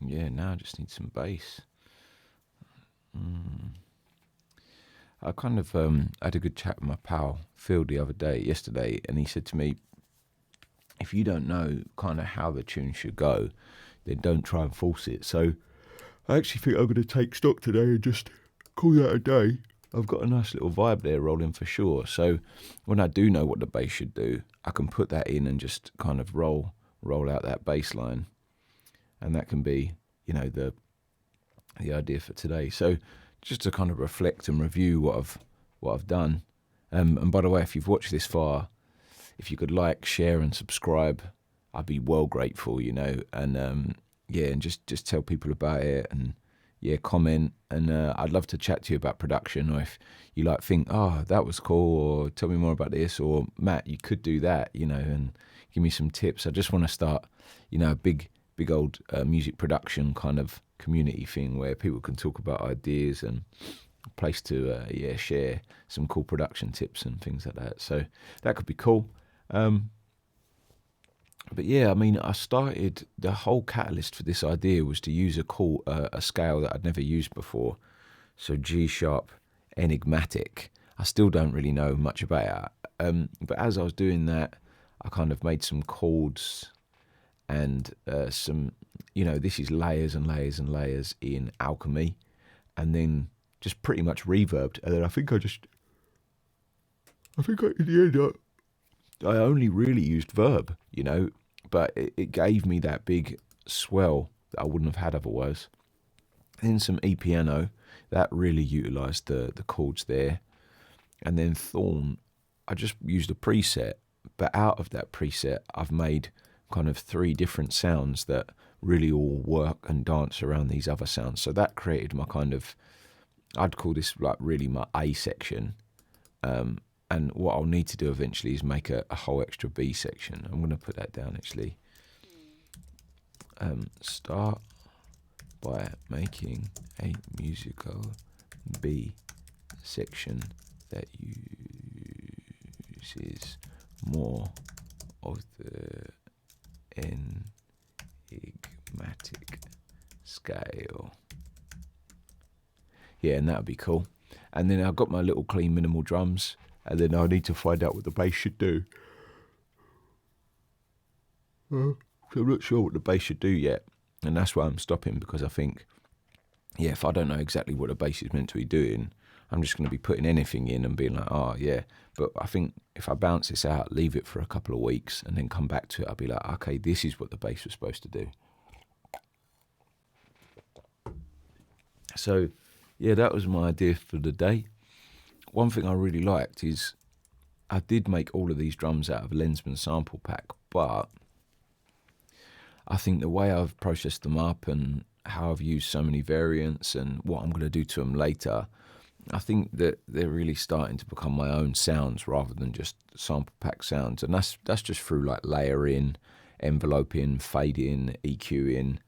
Yeah, now I just need some bass. I kind of had a good chat with my pal Phil yesterday, and he said to me, if you don't know kind of how the tune should go, then don't try and force it. So I actually think I'm going to take stock today and just call that a day. I've got a nice little vibe there rolling for sure. So when I do know what the bass should do, I can put that in and just kind of roll out that bass line. And that can be, you know, the idea for today. So just to kind of reflect and review what I've done. And by the way, if you've watched this far, if you could like, share, and subscribe, I'd be well grateful, you know. And and just tell people about it, and comment. And I'd love to chat to you about production, or if you like think, oh, that was cool, or tell me more about this, or Matt, you could do that, you know, and give me some tips. I just want to start, you know, a big old music production kind of community thing where people can talk about ideas, and a place to share some cool production tips and things like that. So that could be cool. But yeah, I mean, I started, the whole catalyst for this idea was to use a scale that I'd never used before. So G sharp Enigmatic. I still don't really know much about it. But as I was doing that, I kind of made some chords and some, this is layers and layers and layers in Alchemy, and then just pretty much reverbed. And then I think in the end, I only really used verb, but it gave me that big swell that I wouldn't have had otherwise. Then some E-piano, that really utilised the chords there. And then Thorn, I just used a preset, but out of that preset, I've made kind of 3 different sounds that really all work and dance around these other sounds. So that created my kind of, I'd call this like really my A section. And what I'll need to do eventually is make a whole extra B section. I'm going to put that down actually. Start by making a musical B section that uses more of the enigmatic scale. Yeah, and that would be cool. And then I've got my little clean minimal drums, and then I need to find out what the bass should do. So I'm not sure what the bass should do yet, and that's why I'm stopping, because I think, yeah, if I don't know exactly what the bass is meant to be doing, I'm just going to be putting anything in and being like, oh yeah. But I think if I bounce this out, leave it for a couple of weeks, and then come back to it, I'll be like, okay, this is what the bass was supposed to do. So, yeah, that was my idea for the day. One thing I really liked is I did make all of these drums out of a Lensman sample pack, but I think the way I've processed them up and how I've used so many variants and what I'm going to do to them later, I think that they're really starting to become my own sounds rather than just sample pack sounds. And that's just through like layering, enveloping, fading, EQing,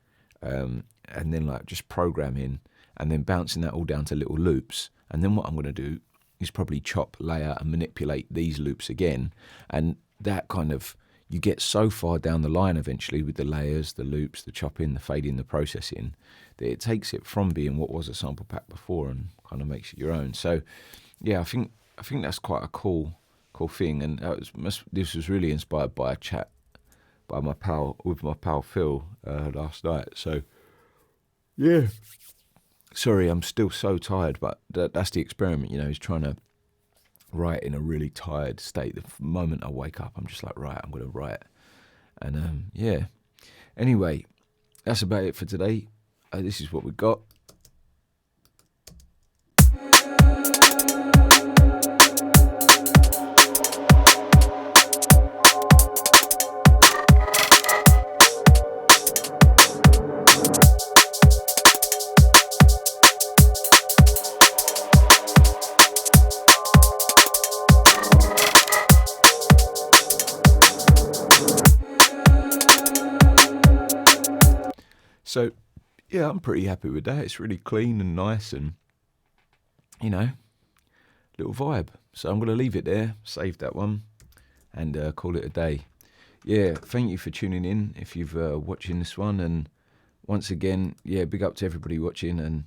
and then like just programming and then bouncing that all down to little loops. And then what I'm going to do is probably chop, layer and manipulate these loops again. And that kind of, you get so far down the line eventually with the layers, the loops, the chopping, the fading, the processing, that it takes it from being what was a sample pack before and kind of makes it your own. So yeah, I think that's quite a cool thing. And this was really inspired by a chat with my pal Phil last night. So yeah. Sorry, I'm still so tired, but that's the experiment, is trying to write in a really tired state. The moment I wake up, I'm just like, right, I'm going to write. And yeah. Anyway, that's about it for today. This is what we got. So, yeah, I'm pretty happy with that. It's really clean and nice and, little vibe. So I'm going to leave it there, save that one, and call it a day. Yeah, thank you for tuning in if you've watching this one. And once again, yeah, big up to everybody watching. And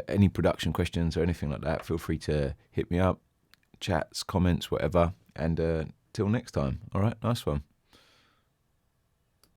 any production questions or anything like that, feel free to hit me up, chats, comments, whatever. And till next time. All right, nice one.